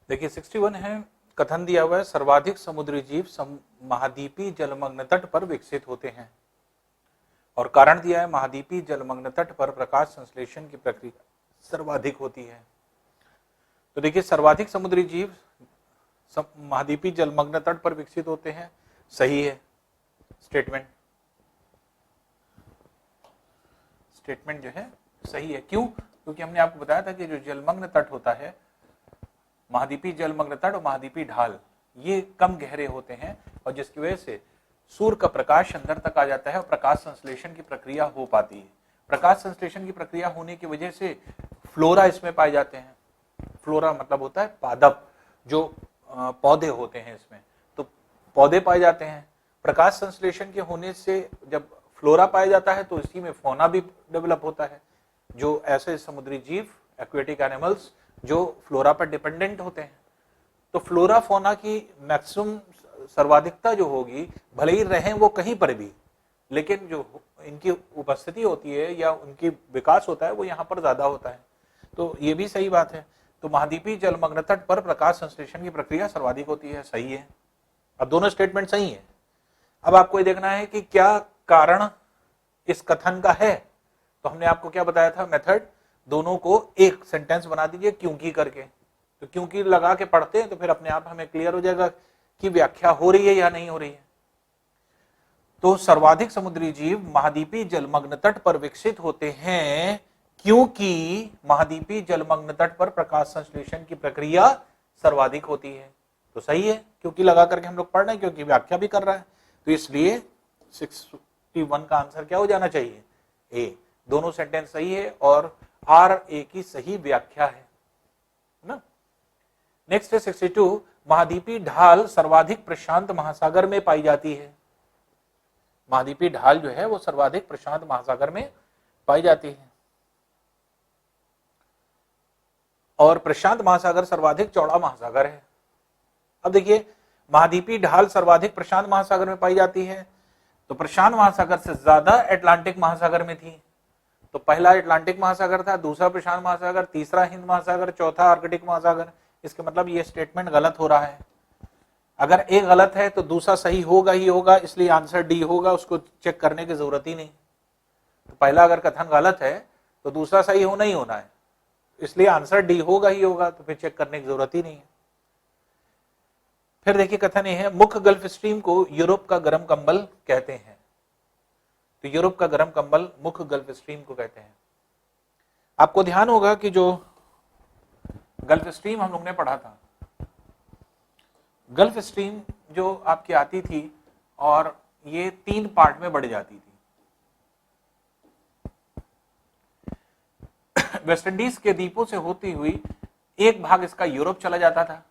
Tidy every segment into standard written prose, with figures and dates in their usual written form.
देखिए 61 है, कथन दिया हुआ है सर्वाधिक समुद्री जीव महाद्वीपीय जलमग्न तट पर विकसित होते हैं, और कारण दिया है महाद्वीपीय जलमग्न तट पर प्रकाश संश्लेषण की प्रक्रिया सर्वाधिक होती है। तो देखिए सर्वाधिक समुद्री जीव महाद्वीपीय जलमग्न तट पर विकसित होते हैं, सही है स्टेटमेंट जो है सही है। क्यों? क्योंकि हमने आपको बताया था कि जो जलमग्न तट होता है, महाद्वीपीय जलमग्न तट और महाद्वीपीय ढाल, ये कम गहरे होते हैं और जिसकी वजह से सूर्य का प्रकाश अंदर तक आ जाता है और प्रकाश संश्लेषण की प्रक्रिया हो पाती है। प्रकाश संश्लेषण की प्रक्रिया होने की वजह से फ्लोरा इसमें पाए जाते हैं। फ्लोरा मतलब होता है पादप, जो पौधे होते हैं इसमें, तो पौधे पाए जाते हैं। प्रकाश संश्लेषण के होने से जब फ्लोरा पाया जाता है तो इसी में फौना भी डेवलप होता है, जो ऐसे समुद्री जीव एक्वेटिक एनिमल्स जो फ्लोरा पर डिपेंडेंट होते हैं। तो फ्लोरा फौना की मैक्सिमम सर्वाधिकता जो होगी, भले ही रहें वो कहीं पर भी, लेकिन जो इनकी उपस्थिति होती है या उनकी विकास होता है वो यहाँ पर ज्यादा होता है। तो ये भी सही बात है। तो महाद्वीपीय जलमग्न तट पर प्रकाश संश्लेषण की प्रक्रिया सर्वाधिक होती है, सही है। अब दोनों स्टेटमेंट सही है। अब आपको ये देखना है कि क्या कारण इस कथन का है। तो हमने आपको क्या बताया था मेथड, दोनों को एक सेंटेंस बना दीजिए क्योंकि करके। तो क्योंकि लगा के पढ़ते हैं तो फिर अपने आप हमें क्लियर हो जाएगा कि व्याख्या हो रही है या नहीं हो रही है। तो सर्वाधिक समुद्री जीव महाद्वीपीय जलमग्न तट पर विकसित होते हैं क्योंकि महाद्वीपीय जलमग्न तट पर प्रकाश संश्लेषण की प्रक्रिया सर्वाधिक होती है। तो सही है, क्योंकि लगा करके हम लोग पढ़ रहे हैं, क्योंकि व्याख्या भी कर रहा है। तो इसलिए 61 का आंसर क्या हो जाना चाहिए, ए। दोनों सेंटेंस सही है और आर ए की सही व्याख्या है ना। नेक्स्ट है 62, महाद्वीपीय ढाल सर्वाधिक प्रशांत महासागर में पाई जाती है। महाद्वीपीय ढाल जो है वो सर्वाधिक प्रशांत महासागर में पाई जाती है, और प्रशांत महासागर सर्वाधिक चौड़ा महासागर है। अब देखिए महाद्वीपीय ढाल सर्वाधिक प्रशांत महासागर में पाई जाती है, तो प्रशांत महासागर से ज्यादा अटलांटिक महासागर में थी। तो पहला अटलांटिक महासागर था, दूसरा प्रशांत महासागर, तीसरा हिंद महासागर, चौथा आर्कटिक महासागर। इसके मतलब ये स्टेटमेंट गलत हो रहा है। अगर एक गलत है तो दूसरा सही होगा ही होगा, इसलिए आंसर डी होगा, उसको चेक करने की जरूरत ही नहीं। तो पहला अगर कथन गलत है तो दूसरा सही होना ही होना है, इसलिए आंसर डी होगा ही होगा, तो फिर चेक करने की जरूरत ही नहीं है। फिर देखिए कथन ये है, मुख्य गल्फ स्ट्रीम को यूरोप का गर्म कंबल कहते हैं। तो यूरोप का गर्म कंबल मुख्य गल्फ स्ट्रीम को कहते हैं। आपको ध्यान होगा कि जो गल्फ स्ट्रीम हम लोग ने पढ़ा था, गल्फ स्ट्रीम जो आपकी आती थी और ये 3 पार्ट में बढ़ जाती थी। वेस्ट इंडीज के द्वीपों से होती हुई एक भाग इसका यूरोप चला जाता था,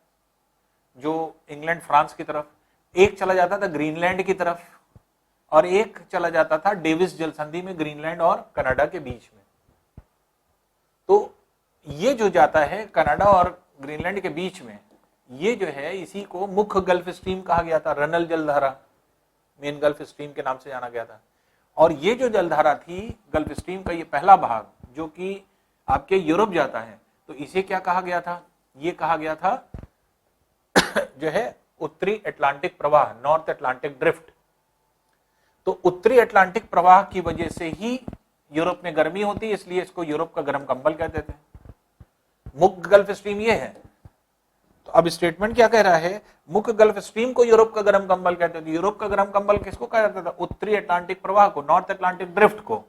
जो इंग्लैंड फ्रांस की तरफ, एक चला जाता था ग्रीनलैंड की तरफ, और एक चला जाता था डेविस जल संधि में ग्रीनलैंड और कनाडा के बीच में। तो ये जो जाता है कनाडा और ग्रीनलैंड के बीच में, ये जो है इसी को मुख्य गल्फ स्ट्रीम कहा गया था। रनल जलधारा मेन गल्फ स्ट्रीम के नाम से जाना गया था। और ये जो जलधारा थी गल्फ स्ट्रीम का, ये पहला भाग जो कि आपके यूरोप जाता है, तो इसे क्या कहा गया था, ये कहा गया था जो है उत्तरी अटलांटिक प्रवाह, नॉर्थ अटलांटिक ड्रिफ्ट। तो उत्तरी अटलांटिक प्रवाह की वजह से ही यूरोप में गर्मी होती है, इसलिए इसको यूरोप का गर्म कंबल कहते थे। मुख्य गल्फ स्ट्रीम ये है। तो अब स्टेटमेंट क्या कह रहा है, मुख्य गल्फ स्ट्रीम को यूरोप का गर्म कंबल कहते थे। यूरोप का गर्म कंबल किसको कहा जाता था, उत्तरी अटलांटिक प्रवाह को, नॉर्थ अटलांटिक ड्रिफ्ट को,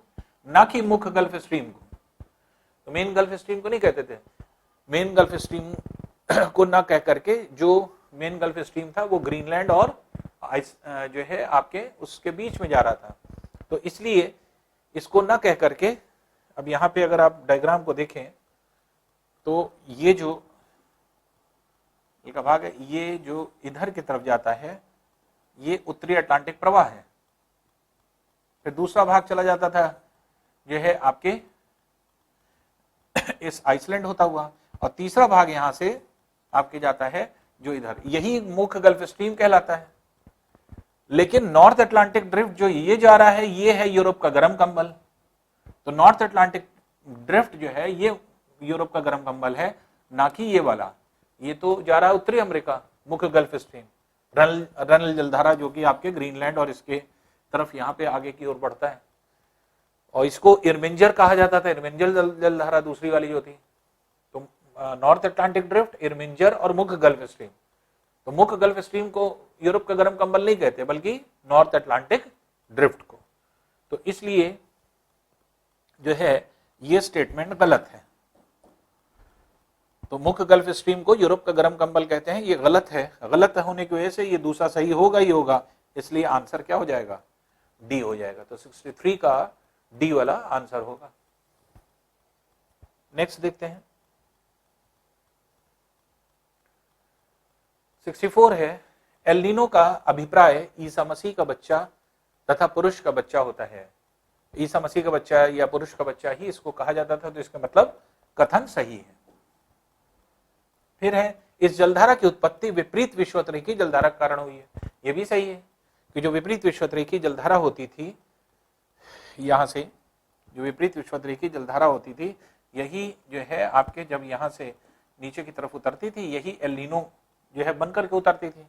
ना कि मुख्य गल्फ स्ट्रीम को। तो मेन गल्फ स्ट्रीम को नहीं कहते थे। मेन गल्फ स्ट्रीम को ना कह करके जो मेन गल्फ स्ट्रीम था वो ग्रीनलैंड और जो है आपके उसके बीच में जा रहा था। तो इसलिए इसको ना कह करके, अब यहाँ पे अगर आप डायग्राम को देखें तो ये जो एक भाग है, ये जो इधर की तरफ जाता है ये उत्तरी अटलांटिक प्रवाह है। फिर दूसरा भाग चला जाता था जो है आपके इस आइसलैंड होता हुआ, और तीसरा भाग यहां से आपके जाता है जो इधर, यही मुख्य गल्फ स्ट्रीम कहलाता है। लेकिन नॉर्थ अटलांटिक ड्रिफ्ट जो ये जा रहा है ये है यूरोप का गर्म कंबल। तो नॉर्थ अटलांटिक ड्रिफ्ट जो है ये यूरोप का गर्म कंबल है, ना कि ये वाला। ये तो जा रहा है उत्तरी अमेरिका, मुख्य गल्फ स्ट्रीम, रनल जलधारा जो कि आपके ग्रीनलैंड और इसके तरफ यहाँ पे आगे की ओर बढ़ता है, और इसको इरमिंजर कहा जाता था, इरमिंजर जलधारा दूसरी वाली जो थी। तो नॉर्थ अटलांटिक ड्रिफ्ट, इरमिंजर और मुख्य गल्फ स्ट्रीम। तो मुख्य गल्फ स्ट्रीम को यूरोप का गर्म कंबल नहीं कहते बल्कि नॉर्थ अटलांटिक ड्रिफ्ट को। तो इसलिए जो है ये स्टेटमेंट गलत है। तो मुख्य गल्फ स्ट्रीम को यूरोप का गर्म कंबल कहते हैं, ये गलत है। गलत होने की वजह से ये दूसरा सही होगा ही होगा, इसलिए आंसर क्या हो जाएगा, डी हो जाएगा। तो 63 का डी वाला आंसर होगा। नेक्स्ट देखते हैं 64 है, एल नीनो का अभिप्राय ईसा मसीह का बच्चा तथा पुरुष का बच्चा होता है। ईसा मसीह का बच्चा या पुरुष का बच्चा ही इसको कहा जाता था, तो इसका मतलब कथन सही है। फिर है, इस जलधारा की उत्पत्ति विपरीत विश्वोत्तरीखी जलधारा के कारण हुई है। यह भी सही है कि जो विपरीत विश्वोत्तरीखी जलधारा होती थी, यहां से जो विपरीत विश्वोत्तरीखी जलधारा होती थी, यही जो है आपके जब यहां से नीचे की तरफ उतरती थी, यही एल नीनो जो है बनकर के उतरती थी।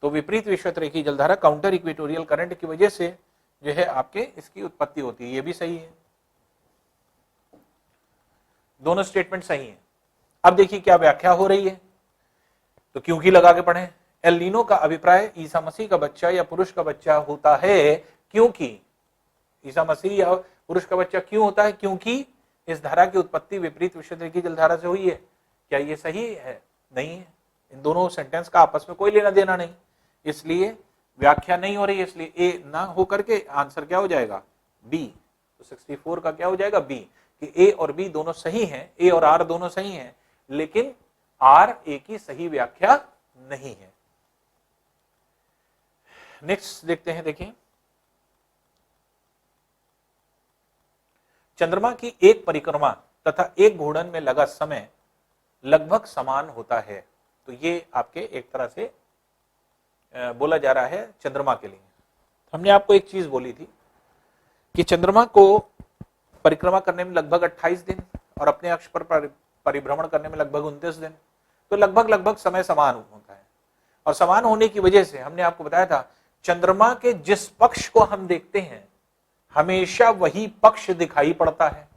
तो विपरीत विश्वोत्तरीखी जलधारा काउंटर इक्वेटोरियल करंट की वजह से जो है आपके इसकी उत्पत्ति होती है। ये भी सही है, दोनों स्टेटमेंट सही है। अब देखिए क्या व्याख्या हो रही है, तो क्योंकि लगा के पढ़ें। एल नीनो का अभिप्राय ईसा मसीह का बच्चा या पुरुष का बच्चा होता है क्योंकि, ईसा मसीह या पुरुष का बच्चा क्यों होता है, क्योंकि इस धारा की उत्पत्ति विपरीत विश्वोत्तरीखी जलधारा से हुई है। क्या ये सही है? नहीं है। इन दोनों सेंटेंस का आपस में कोई लेना देना नहीं, इसलिए व्याख्या नहीं हो रही है, इसलिए ए ना होकर के आंसर क्या हो जाएगा, बी। तो 64 का क्या हो जाएगा, बी, कि ए और बी दोनों सही हैं, ए और आर दोनों सही हैं, लेकिन आर ए की सही व्याख्या नहीं है। नेक्स्ट देखते हैं, देखिए चंद्रमा की एक परिक्रमा तथा एक घूर्णन में लगा समय लगभग समान होता है। तो ये आपके एक तरह से बोला जा रहा है चंद्रमा के लिए। हमने आपको एक चीज बोली थी कि चंद्रमा को परिक्रमा करने में लगभग 28 दिन और अपने अक्ष पर परिभ्रमण करने में लगभग 29 दिन, तो लगभग समय समान होता है। और समान होने की वजह से हमने आपको बताया था, चंद्रमा के जिस पक्ष को हम देखते हैं हमेशा वही पक्ष दिखाई पड़ता है,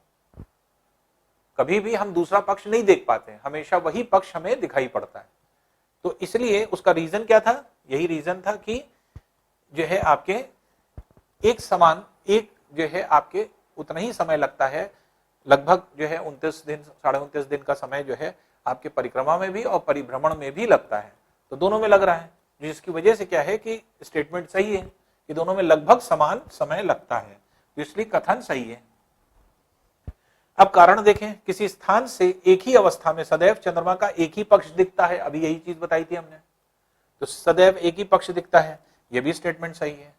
कभी भी हम दूसरा पक्ष नहीं देख पाते, हमेशा वही पक्ष हमें दिखाई पड़ता है। तो इसलिए उसका रीजन क्या था, यही रीजन था कि जो है आपके एक समान, एक जो है आपके उतना ही समय लगता है, लगभग जो है 29 दिन 29.5 दिन का समय जो है आपके परिक्रमा में भी और परिभ्रमण में भी लगता है। तो दोनों में लग रहा है, जिसकी वजह से क्या है कि स्टेटमेंट सही है कि दोनों में लगभग समान समय लगता है, तो इसलिए कथन सही है। अब कारण देखें, किसी स्थान से एक ही अवस्था में सदैव चंद्रमा का एक ही पक्ष दिखता है, अभी यही चीज बताई थी हमने, तो सदैव एक ही पक्ष दिखता है, यह भी स्टेटमेंट सही है।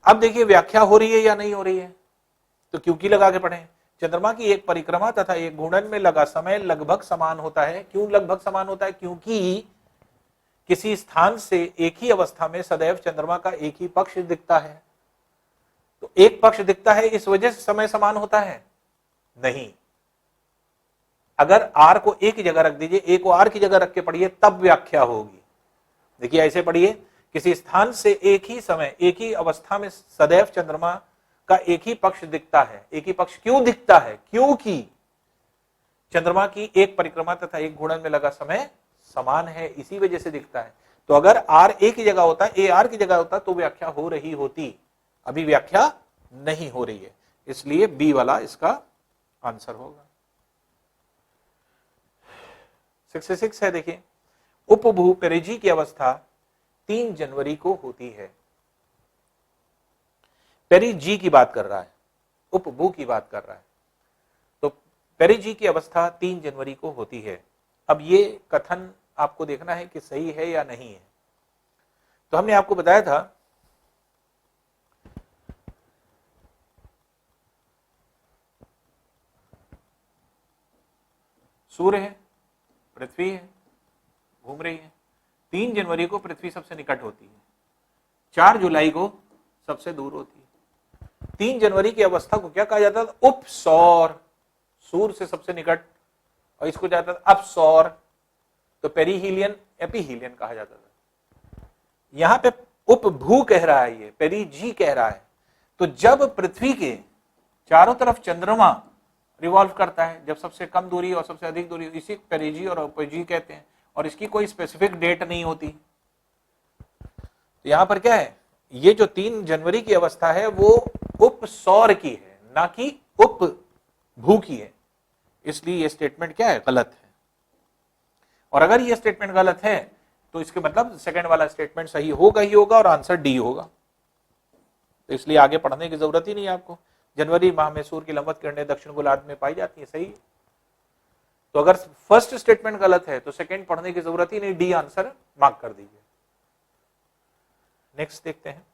अब देखिए व्याख्या हो रही है या नहीं हो रही है, तो क्योंकि लगा के पढ़ें, चंद्रमा की एक परिक्रमा तथा एक घूर्णन में लगा समय लगभग समान होता है। क्यों लगभग समान होता है? क्योंकि किसी स्थान से एक ही अवस्था में सदैव चंद्रमा का एक ही पक्ष दिखता है, तो एक पक्ष दिखता है इस वजह से समय समान होता है? नहीं। अगर आर को एक ही जगह रख दीजिए, ए को आर की जगह रख के पढ़िए, तब व्याख्या होगी। देखिए ऐसे पढ़िए, किसी स्थान से एक ही समय एक ही अवस्था में सदैव चंद्रमा का एक ही पक्ष दिखता है। एक ही पक्ष क्यों दिखता है? क्योंकि चंद्रमा की एक परिक्रमा तथा एक घूर्णन में लगा समय समान है, इसी वजह से दिखता है। तो अगर आर ए की जगह होता, ए आर की जगह होता, तो व्याख्या हो रही होती, अभी व्याख्या नहीं हो रही है, इसलिए बी वाला इसका आंसर होगा। 66 है, देखिए उपभू पेरिजी की अवस्था 3 जनवरी को होती है। पेरिजी की बात कर रहा है, उपभू की बात कर रहा है, तो पेरिजी की अवस्था 3 जनवरी को होती है। अब ये कथन आपको देखना है कि सही है या नहीं है। तो हमने आपको बताया था सूर्य है, पृथ्वी है, घूम रही है। 3 जनवरी को पृथ्वी सबसे निकट होती है, 4 जुलाई को सबसे दूर होती है। 3 जनवरी की अवस्था को क्या कहा जाता था? उपसौर, सूर्य से सबसे निकट, और इसको जाता था अपसौर, तो पेरीहीलियन एपीहीलियन कहा जाता था। यहां पे उपभू कह रहा है, ये पेरीजी कह रहा है। तो जब पृथ्वी के चारों तरफ चंद्रमा रिवॉल्व करता है, जब सबसे कम दूरी और सबसे अधिक दूरी, इसी पेरीजी और उपजी कहते हैं, और इसकी कोई स्पेसिफिक डेट नहीं होती। तो यहां पर क्या है, ये जो 3 जनवरी की अवस्था है वो उपसौर की है, ना कि उपभू की है। इसलिए ये स्टेटमेंट क्या है, गलत है। और अगर ये स्टेटमेंट गलत है तो इसके मतलब सेकंड वाला स्टेटमेंट सही होगा ही होगा और आंसर डी होगा। तो इसलिए आगे पढ़ने की जरूरत ही नहीं है आपको। जनवरी माह में सूर्य की लंबवत किरणें दक्षिण गोलार्ध में पाई जाती है, सही। तो अगर फर्स्ट स्टेटमेंट गलत है तो सेकंड पढ़ने की जरूरत ही नहीं, डी आंसर मार्क कर दीजिए। नेक्स्ट देखते हैं।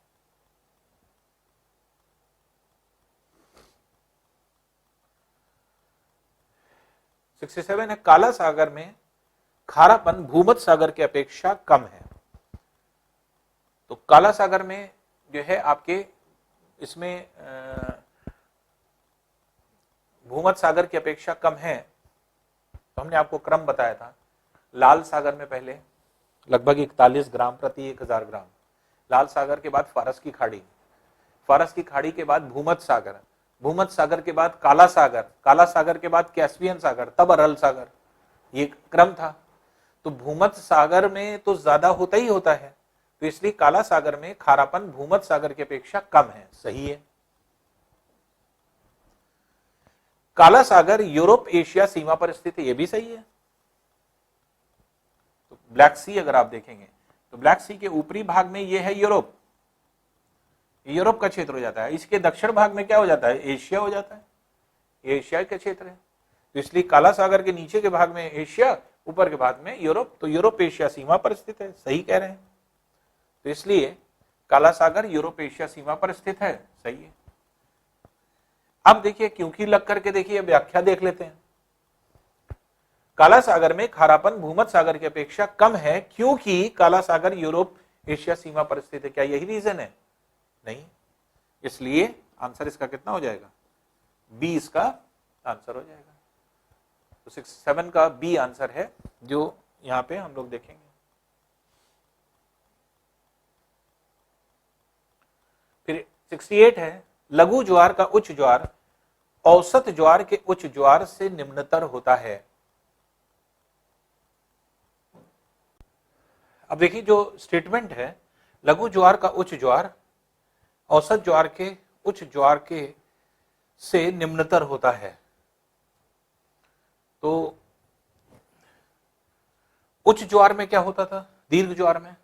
सिक्सटी 67 है, काला सागर में खारापन भूमध्य सागर की अपेक्षा कम है। तो काला सागर में जो है आपके इसमें भूमध्य सागर की अपेक्षा कम है। तो हमने आपको क्रम बताया था। लाल सागर में पहले लगभग 41 ग्राम प्रति 1000 ग्राम, लाल सागर के बाद फारस की खाड़ी, फारस की खाड़ी के बाद भूमध्य सागर, भूमध्य सागर के बाद काला सागर, काला सागर के बाद कैस्पियन सागर, तब अरल सागर, ये क्रम था। तो भूमध्य सागर में तो ज्यादा होता ही होता है, तो इसलिए काला सागर में खारापन भूमध्य सागर की अपेक्षा कम है, सही है। काला सागर यूरोप एशिया सीमा पर स्थित है, यह भी सही है। तो ब्लैक सी अगर आप देखेंगे तो ब्लैक सी के ऊपरी भाग में यह है यूरोप, यूरोप का क्षेत्र हो जाता है। इसके दक्षिण भाग में क्या हो जाता है, एशिया हो जाता है, एशिया का क्षेत्र है। तो इसलिए काला सागर के नीचे के भाग में एशिया, ऊपर के भाग में यूरोप, तो यूरोप एशिया सीमा पर स्थित है, सही कह रहे हैं। तो इसलिए काला सागर यूरोप एशिया सीमा पर स्थित है, सही है। अब देखिए क्योंकि लग करके देखिए व्याख्या देख लेते हैं। काला सागर में खारापन भूमध्य सागर की अपेक्षा कम है क्योंकि काला सागर यूरोप एशिया सीमा पर स्थित है। क्या यही रीजन है? नहीं। इसलिए आंसर इसका कितना हो जाएगा, बी इसका आंसर हो जाएगा। तो 67 का बी आंसर है जो यहां पे हम लोग देखेंगे। फिर 68 है, लघु ज्वार का उच्च ज्वार औसत ज्वार के उच्च ज्वार से निम्नतर होता है। अब देखिए जो स्टेटमेंट है, लघु ज्वार का उच्च ज्वार औसत ज्वार के उच्च ज्वार के से निम्नतर होता है। तो उच्च ज्वार में क्या होता था, दीर्घ ज्वार में,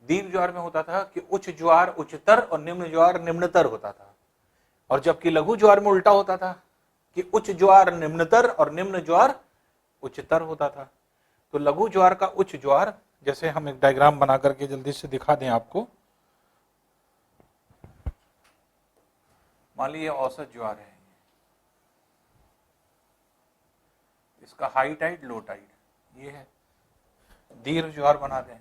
दीर्घ ज्वार में होता था कि उच्च ज्वार उच्चतर और निम्न ज्वार निम्नतर होता था। और जबकि लघु ज्वार में उल्टा होता था कि उच्च ज्वार निम्नतर और निम्न ज्वार उच्चतर होता था। तो लघु ज्वार का उच्च ज्वार, जैसे हम एक डायग्राम बना करके जल्दी से दिखा दें आपको। मान लीजिए औसत ज्वार है, इसका हाई टाइड लो टाइड ये है। दीर्घ ज्वार बना दें,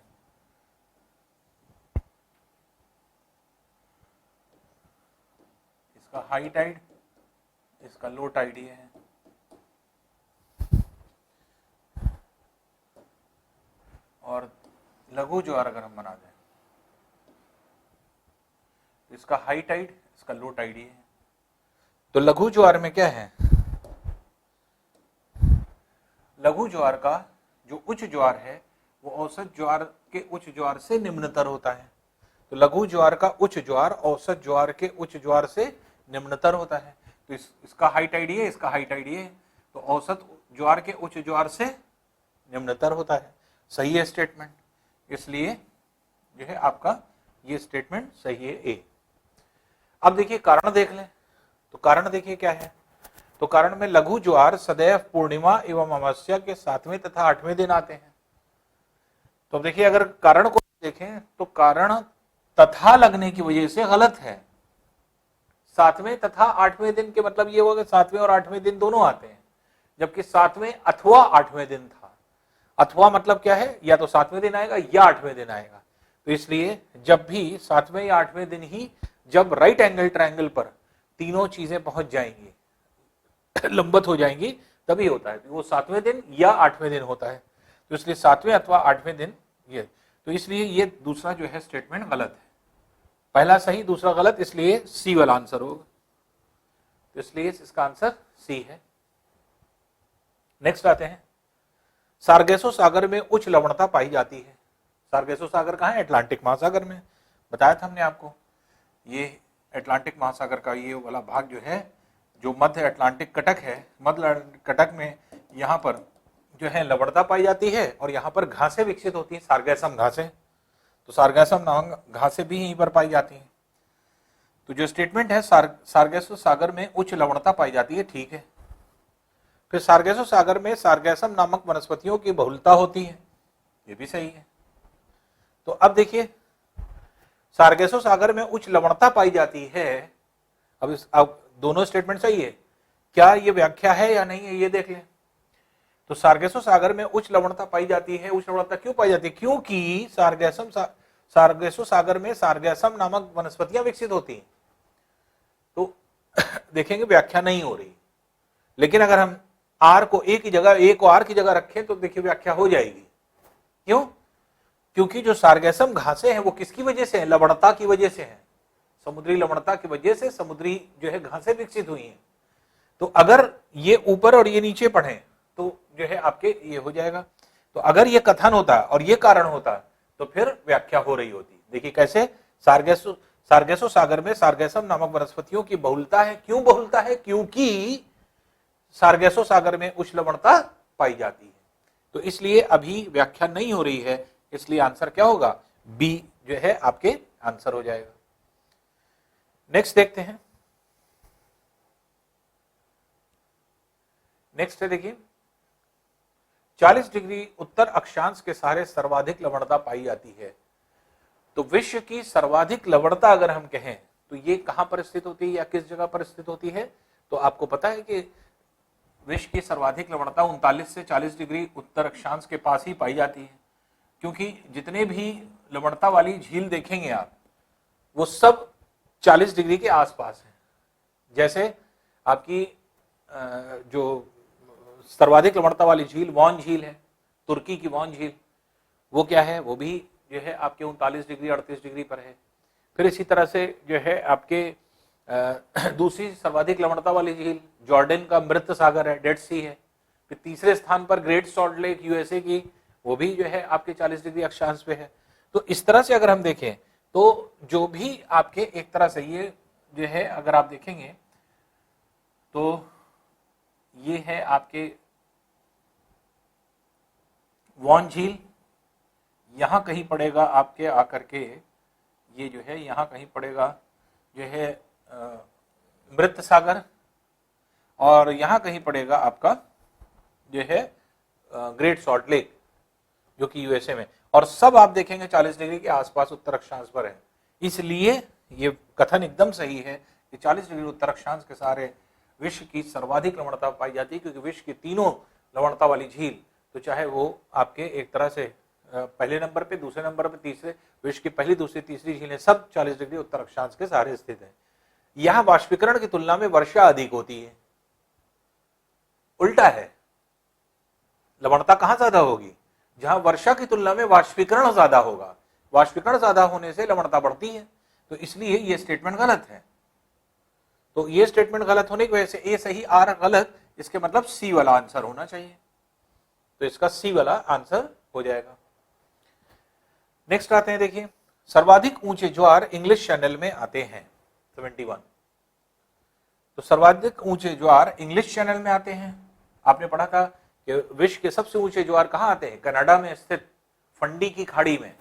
इसका हाई टाइड, इसका लो टाइड ये है। और लघु ज्वार अगर हम बना दें, इसका हाई टाइड, इसका लो टाइड ये है। तो लघु ज्वार में क्या है, लघु ज्वार का जो उच्च ज्वार है वो औसत ज्वार के उच्च ज्वार से निम्नतर होता है। तो लघु ज्वार का उच्च ज्वार औसत ज्वार के उच्च ज्वार से निम्नतर होता है। तो इसका हाई टाइड ये, इसका हाई टाइड ये, तो औसत ज्वार के उच्च ज्वार से निम्नतर होता है। सही है स्टेटमेंट, इसलिए जो है आपका ये स्टेटमेंट सही है, ए। अब देखिए कारण देख लें, तो कारण देखिए क्या है। तो कारण में लघु ज्वार सदैव पूर्णिमा एवं अमावस्या के 7वें तथा 8वें दिन आते हैं। तो देखिए अगर कारण को देखें तो कारण तथा लगने की वजह से गलत है। 7वें तथा 8वें दिन के मतलब ये होगा कि 7वें और 8वें दिन दोनों आते हैं, जबकि 7वें अथवा 8वें दिन था। अथवा मतलब क्या है, या तो 7वें दिन आएगा या 8वें दिन आएगा। तो इसलिए जब भी 7वें या 8वें दिन ही, जब राइट एंगल ट्रायंगल पर तीनों चीजें पहुंच जाएंगी, लंबवत हो जाएंगी, तभी होता है। वो 7वें दिन या 8वें दिन होता है। तो इसलिए 7वें अथवा 8वें दिन ये, तो इसलिए ये दूसरा जो है स्टेटमेंट गलत है। पहला सही दूसरा गलत, इसलिए सी वाला आंसर होगा। तो इसलिए इसका आंसर सी है। नेक्स्ट आते हैं, सार्गेसो सागर में उच्च लवणता पाई जाती है। सार्गेसो सागर कहाँ है? अटलांटिक महासागर में। बताया था हमने आपको, ये अटलांटिक महासागर का ये वाला भाग जो है, जो मध्य अटलांटिक कटक है, मध्य कटक में यहाँ पर जो है लवणता पाई जाती है और यहाँ पर घासें विकसित होती हैं, सार्गैसम घासें। तो सार्गैसम नामक घासें भी यहीं पर पाई जाती हैं। तो जो स्टेटमेंट है सार्गेसो सागर में उच्च लवणता पाई जाती है, ठीक है। फिर सार्गेसो सागर में सार्गैसम नामक वनस्पतियों की बहुलता होती है, ये भी सही है। तो अब देखिए, सार्गेसो सागर में उच्च लवणता पाई जाती है। अब दोनों स्टेटमेंट सही है, क्या ये व्याख्या है या नहीं है ये देख लें। तो सार्गेसो सागर में उच्च लवणता पाई जाती है। उच्च लवणता क्यों पाई जाती है? क्योंकि सार्गेसो सागर में सार्गैसम नामक वनस्पतियां विकसित होती हैं। तो देखेंगे व्याख्या नहीं हो रही, लेकिन अगर हम आर को ए की जगह, ए को आर की जगह रखें तो देखिए व्याख्या हो जाएगी। क्यों? क्योंकि जो सार्गैसम घासें हैं वो किसकी वजह से है? लवणता की वजह से है, समुद्री लवणता की वजह से समुद्री जो है घासें विकसित हुई हैं। तो अगर ये ऊपर और ये नीचे पढ़े तो जो है आपके ये हो जाएगा। तो अगर ये कथन होता और ये कारण होता तो फिर व्याख्या हो रही होती। देखिए कैसे, सार्गेसो सागर में सार्गैसम नामक वनस्पतियों की बहुलता है। क्यों बहुलता है? क्योंकि सार्गेसो सागर में उच्च लवणता पाई जाती है। तो इसलिए अभी व्याख्या नहीं हो रही है, इसलिए आंसर क्या होगा? बी जो है आपके आंसर हो जाएगा। नेक्स्ट देखते हैं। नेक्स्ट है देखिए, 40 डिग्री उत्तर अक्षांश के सहारे सर्वाधिक लवणता पाई जाती है। तो विश्व की सर्वाधिक लवणता अगर हम कहें तो ये कहां पर स्थित होती है या किस जगह पर स्थित होती है? तो आपको पता है कि विश्व की सर्वाधिक लवणता 39 से 40 डिग्री उत्तर अक्षांश के पास ही पाई जाती है। क्योंकि जितने भी लवणता वाली झील देखेंगे आप, वो सब 40 डिग्री के आसपास है। जैसे आपकी जो सर्वाधिक लवणता वाली झील वॉन झील है, तुर्की की वॉन झील, वो क्या है? वो भी जो है आपके 39 डिग्री 38 डिग्री पर है। फिर इसी तरह से जो है आपके दूसरी सर्वाधिक लवणता वाली झील जॉर्डन का मृत सागर है, डेड सी है। फिर तीसरे स्थान पर ग्रेट सॉल्ट लेक यूएसए की, वो भी जो है आपके 40 डिग्री अक्षांश पे है। तो इस तरह से अगर हम देखें तो जो भी आपके एक तरह से ये जो है अगर आप देखेंगे तो ये है आपके वॉन झील, यहां कहीं पड़ेगा आपके आकर के, ये जो है यहां कहीं पड़ेगा जो है मृत सागर, और यहां कहीं पड़ेगा आपका जो है ग्रेट सॉल्ट लेक जो कि यूएसए में। और सब आप देखेंगे 40 डिग्री के आसपास उत्तर अक्षांश पर है। इसलिए ये कथन एकदम सही है कि 40 डिग्री उत्तर अक्षांश के सहारे विश्व की सर्वाधिक लवणता पाई जाती है। क्योंकि विश्व की तीनों लवणता वाली झील, तो चाहे वो आपके एक तरह से पहले नंबर पे, दूसरे नंबर पे, तीसरे, विश्व की पहली दूसरी तीसरी झीलें सब 40 डिग्री उत्तर अक्षांश के सहारे स्थित है। यहां वाष्पीकरण की तुलना में वर्षा अधिक होती है। उल्टा है, लवणता कहां ज्यादा होगी? जहां वर्षा की तुलना में वाष्पीकरण ज्यादा होगा। वाष्पीकरण ज्यादा होने से लवणता बढ़ती है। तो इसलिए यह स्टेटमेंट गलत है। तो ये स्टेटमेंट गलत होने की वजह से ए सही आर गलत, इसके मतलब सी वाला आंसर होना चाहिए। तो इसका सी वाला आंसर हो जाएगा। नेक्स्ट आते हैं, देखिए सर्वाधिक ऊंचे ज्वार इंग्लिश चैनल में आते हैं 71। तो सर्वाधिक ऊंचे ज्वार इंग्लिश चैनल में आते हैं। आपने पढ़ा था कि विश्व के सबसे ऊंचे ज्वार कहां आते हैं? कनाडा में स्थित फंडी की खाड़ी में।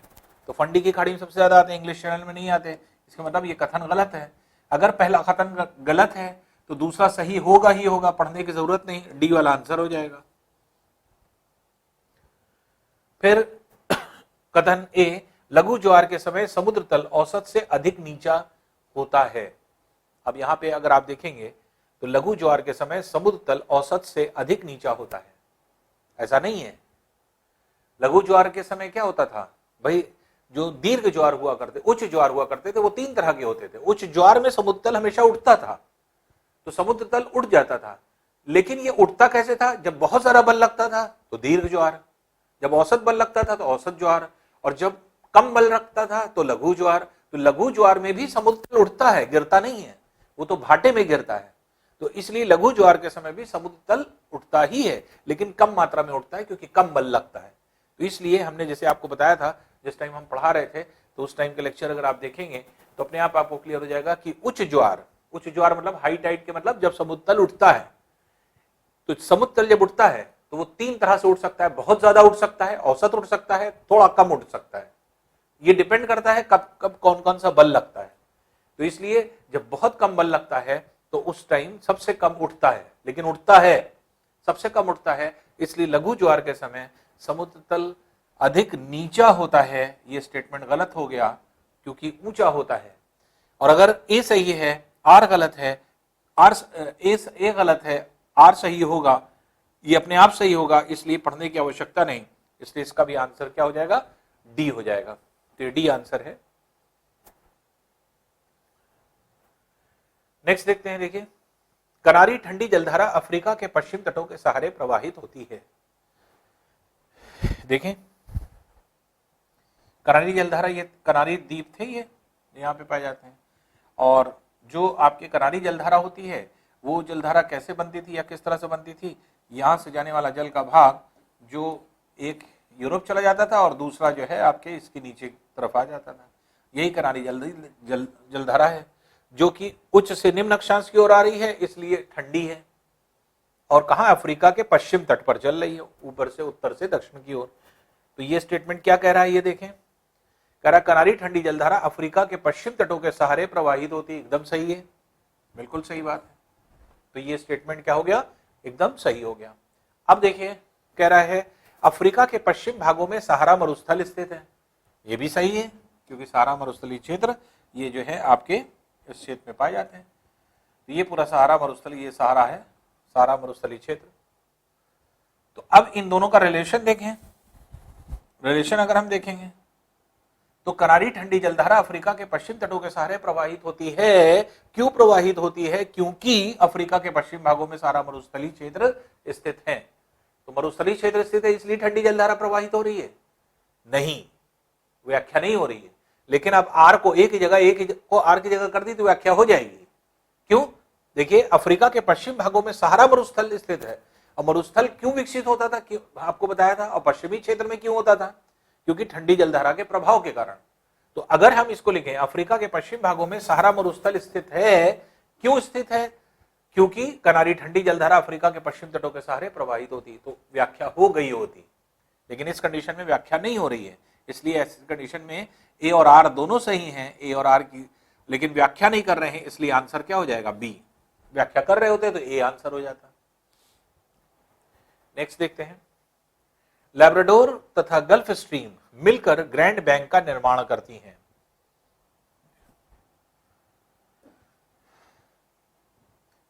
तो फंडी की खाड़ी में सबसे ज्यादा आते हैं, इंग्लिश चैनल में नहीं आते। इसका मतलब ये कथन गलत है। अगर पहला कथन गलत है तो दूसरा सही होगा ही होगा, पढ़ने की जरूरत नहीं, डी वाला आंसर हो जाएगा। फिर कथन ए, लघु ज्वार के समय समुद्र तल औसत से अधिक नीचा होता है। अब यहां पे अगर आप देखेंगे तो लघु ज्वार के समय समुद्र तल औसत से अधिक नीचा होता है, ऐसा नहीं है। लघु ज्वार के समय क्या होता था भाई? जो दीर्घ ज्वार हुआ करते, उच्च ज्वार हुआ करते थे, वो तीन तरह के होते थे। उच्च ज्वार में समुद्र तल हमेशा उठता था, तो समुद्र तल उठ जाता था। लेकिन ये उठता कैसे था? जब बहुत सारा बल लगता था तो दीर्घ ज्वार, जब औसत बल लगता था तो औसत ज्वार, और जब कम बल रखता था तो लघु ज्वार। तो लघु ज्वार में भी समुद्र तल उठता है, गिरता नहीं है, वो तो भाटे में गिरता है। तो इसलिए लघु ज्वार के समय भी समुद्र तल उठता ही है, लेकिन कम मात्रा में उठता है क्योंकि कम बल लगता है। तो इसलिए हमने जैसे आपको बताया था, जिस टाइम हम पढ़ा रहे थे, तो उस टाइम के लेक्चर अगर आप देखेंगे तो अपने आप आपको क्लियर हो जाएगा कि उच्च ज्वार मतलब हाई टाइड के मतलब जब समुद्र तल उठता है, तो समुद्र तल जब उठता है तो वो तीन तरह से उठ सकता है, बहुत ज्यादा उठ सकता है, औसत उठ सकता है, थोड़ा कम उठ सकता है। ये डिपेंड करता है कब कब कौन कौन सा बल लगता है। तो इसलिए जब बहुत कम बल लगता है तो उस टाइम सबसे कम उठता है, लेकिन उठता है, सबसे कम उठता है। इसलिए लघु ज्वार के समय समुद्र तल अधिक नीचा होता है। ये स्टेटमेंट गलत हो गया क्योंकि ऊंचा होता है। और अगर ए सही है, आर गलत है, ए गलत है, आर सही होगा, ये अपने आप सही होगा, इसलिए पढ़ने की आवश्यकता नहीं। इसलिए इसका भी आंसर क्या हो जाएगा, डी हो जाएगा। तो डी आंसर है। नेक्स्ट देखते हैं, देखिए, करारी ठंडी जलधारा अफ्रीका के पश्चिम तटों के सहारे प्रवाहित होती है। देखें, करारी जलधारा, ये करारी द्वीप थे, ये यहाँ पे पाए जाते हैं। और जो आपके करारी जलधारा होती है, वो जलधारा कैसे बनती थी या किस तरह से बनती थी, यहां से जाने वाला जल का भाग जो एक यूरोप चला जाता था और दूसरा जो है आपके इसके नीचे तरफ आ जाता था। यही करारी जलधारा है, जो कि उच्च से निम्न अक्षांश की ओर आ रही है, इसलिए ठंडी है। और कहां, अफ्रीका के पश्चिम तट पर चल रही है, ऊपर से उत्तर से दक्षिण की ओर। तो ये स्टेटमेंट क्या कह रहा है, ये देखें, कह रहा करारी ठंडी जलधारा अफ्रीका के पश्चिम तटों के सहारे प्रवाहित होती है। एकदम सही है, बिल्कुल सही बात है। तो ये स्टेटमेंट क्या हो गया, एकदम सही हो गया। अब देखिए, कह रहा है अफ्रीका के पश्चिम भागों में सहारा मरुस्थल स्थित है। ये भी सही है, क्योंकि सहारा मरुस्थलीय क्षेत्र ये जो है आपके इस क्षेत्र में पाए जाते हैं। तो ये पूरा सहारा मरुस्थल, ये सहारा है, सहारा मरुस्थलीय क्षेत्र। तो अब इन दोनों का रिलेशन देखें। रिलेशन अगर हम देखेंगे तो करारी ठंडी जलधारा अफ्रीका के पश्चिम तटों के सहारे प्रवाहित होती है। क्यों प्रवाहित होती है, क्योंकि अफ्रीका के पश्चिम भागों में सारा मरुस्थलीय क्षेत्र स्थित है। तो मरुस्थलीय क्षेत्र स्थित है, इसलिए ठंडी जलधारा प्रवाहित हो रही है? नहीं, व्याख्या नहीं हो रही है। लेकिन अब आर को एक को आर की जगह कर दी तो व्याख्या हो जाएगी। क्यों, देखिए, अफ्रीका के पश्चिम भागों में सहारा मरुस्थल स्थित है। और मरुस्थल क्यों विकसित होता था, क्यों आपको बताया था। और पश्चिमी क्षेत्र में क्यों होता था, क्योंकि ठंडी जलधारा के प्रभाव के कारण। तो अगर हम इसको लिखें, अफ्रीका के पश्चिम भागों में सहारा मरुस्थल स्थित है, क्यों स्थित है, क्योंकि कनारी ठंडी जलधारा अफ्रीका के पश्चिम तटों के सहारे प्रवाहित होती, तो व्याख्या हो गई होती। लेकिन इस कंडीशन में व्याख्या नहीं हो रही है, इसलिए ऐसी कंडीशन में ए और आर दोनों सही हैं, ए और आर की, लेकिन व्याख्या नहीं कर रहे हैं, इसलिए आंसर क्या हो जाएगा, बी। व्याख्या कर रहे होते तो ए आंसर हो जाता। नेक्स्ट देखते हैं, लैब्राडोर तथा गल्फ स्ट्रीम मिलकर ग्रैंड बैंक का निर्माण करती हैं।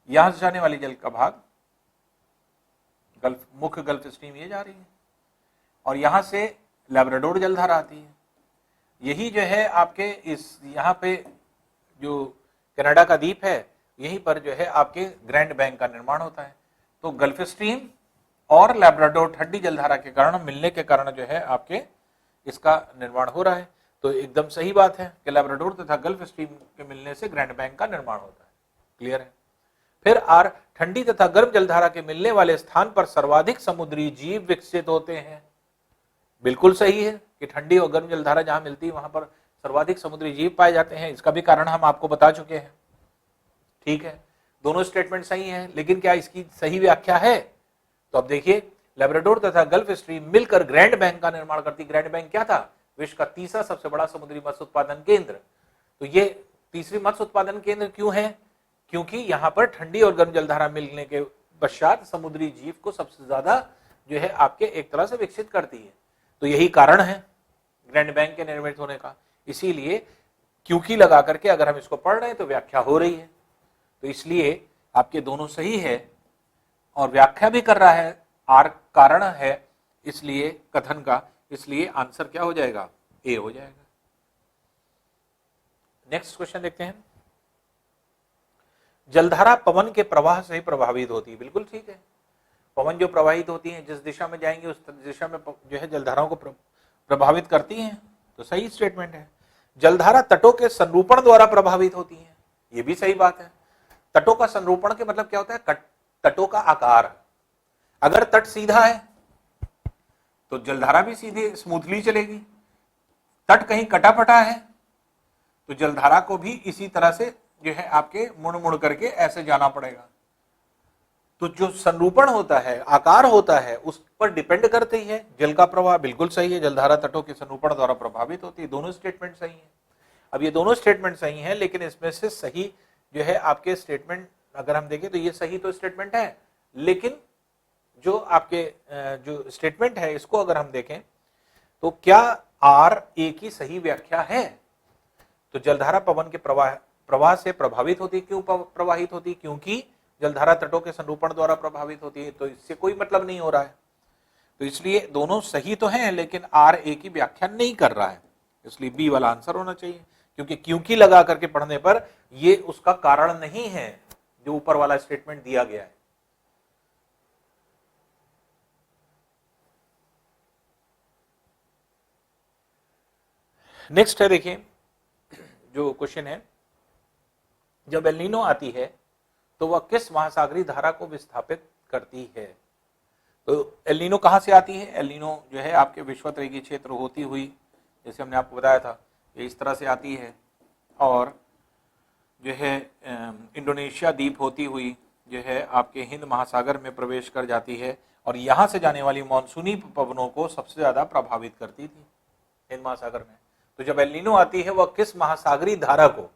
यहां से जाने वाली जल का भाग गल्फ, मुख्य गल्फ स्ट्रीम ये जा रही है, और यहां से लैब्राडोर जलधारा आती है। यही जो है आपके इस यहां पे जो कनाडा का द्वीप है, यहीं पर जो है आपके ग्रैंड बैंक का निर्माण होता है। तो गल्फ स्ट्रीम और लैब्राडोर ठंडी जलधारा के कारण मिलने के कारण जो है आपके इसका निर्माण हो रहा है। तो एकदम सही बात है कि लैब्राडोर तथा गल्फ स्ट्रीम के मिलने से ग्रैंड बैंक का निर्माण होता है। क्लियर है। फिर आर, ठंडी तथा गर्म जलधारा के मिलने वाले स्थान पर सर्वाधिक समुद्री जीव विकसित होते हैं। बिल्कुल सही है कि ठंडी और गर्म जलधारा जहां मिलती है वहां पर सर्वाधिक समुद्री जीव पाए जाते हैं। इसका भी कारण हम आपको बता चुके हैं। ठीक है, दोनों स्टेटमेंट सही हैं, लेकिन क्या इसकी सही व्याख्या है? तो अब देखिए, लैब्राडोर तथा गल्फ स्ट्रीम मिलकर ग्रैंड बैंक का निर्माण करती। ग्रैंड बैंक क्या था? विश्व का तीसरा सबसे बड़ा समुद्री मत्स्य उत्पादन केंद्र। तो ये तीसरी मत्स्य उत्पादन केंद्र क्यों है? क्योंकि यहां पर ठंडी और गर्म जलधारा मिलने के पश्चात समुद्री जीव को सबसे ज्यादा जो है आपके एक तरह से विकसित करती है। तो यही कारण है ग्रैंड बैंक के निर्मित होने का। इसीलिए क्योंकि लगा करके अगर हम इसको पढ़ रहे हैं तो व्याख्या हो रही है। तो इसलिए आपके दोनों सही है और व्याख्या भी कर रहा है, आर कारण है इसलिए कथन का, इसलिए आंसर क्या हो जाएगा? ए हो जाएगा। नेक्स्ट क्वेश्चन देखते हैं, जलधारा पवन के प्रवाह से प्रभावित होती है। बिल्कुल ठीक है, पवन जो प्रवाहित होती हैं जिस दिशा में जाएंगे उस दिशा में जो है जलधाराओं को प्रभावित करती हैं, तो सही स्टेटमेंट है। जलधारा तटों के संरूपण द्वारा प्रभावित होती है, ये भी सही बात है। तटों का संरूपण के मतलब क्या होता है, तटों का आकार। अगर तट सीधा है तो जलधारा भी सीधी स्मूथली चलेगी, तट कहीं कटापटा है तो जलधारा को भी इसी तरह से जो है आपके मुड़ मुड़ करके ऐसे जाना पड़ेगा। तो जो संरूपण होता है, आकार होता है, उस पर डिपेंड करती है जल का प्रवाह। बिल्कुल सही है, जलधारा तटों के संरूपण द्वारा प्रभावित होती है। दोनों स्टेटमेंट सही है। अब ये दोनों स्टेटमेंट सही हैं, लेकिन इसमें से सही जो है आपके स्टेटमेंट अगर हम देखें तो ये सही तो स्टेटमेंट है, लेकिन जो आपके जो स्टेटमेंट है इसको अगर हम देखें तो क्या आर ए की सही व्याख्या है? तो जलधारा पवन के प्रवाह से प्रभावित होती, क्यों प्रवाहित होती? क्योंकि जलधारा तटों के संरूपण द्वारा प्रभावित होती है, तो इससे कोई मतलब नहीं हो रहा है। तो इसलिए दोनों सही तो हैं, लेकिन आर ए की व्याख्या नहीं कर रहा है, इसलिए बी वाला आंसर होना चाहिए। क्योंकि लगा करके पढ़ने पर ये उसका कारण नहीं है जो ऊपर वाला स्टेटमेंट दिया गया है। नेक्स्ट है, देखिए जो क्वेश्चन है, जब एल नीनो आती है तो वह किस महासागरीय धारा को विस्थापित करती है? तो एल नीनो कहां से आती है? एल नीनो जो है आपके विषुवत-रेखीय क्षेत्र होती हुई, जैसे हमने आपको बताया था, ये इस तरह से आती है और जो है इंडोनेशिया द्वीप होती हुई जो है आपके हिंद महासागर में प्रवेश कर जाती है और यहां से जाने वाली मानसूनी पवनों को सबसे ज्यादा प्रभावित करती थी हिंद महासागर में। तो जब एल नीनो आती है वह किस महासागरीय धारा को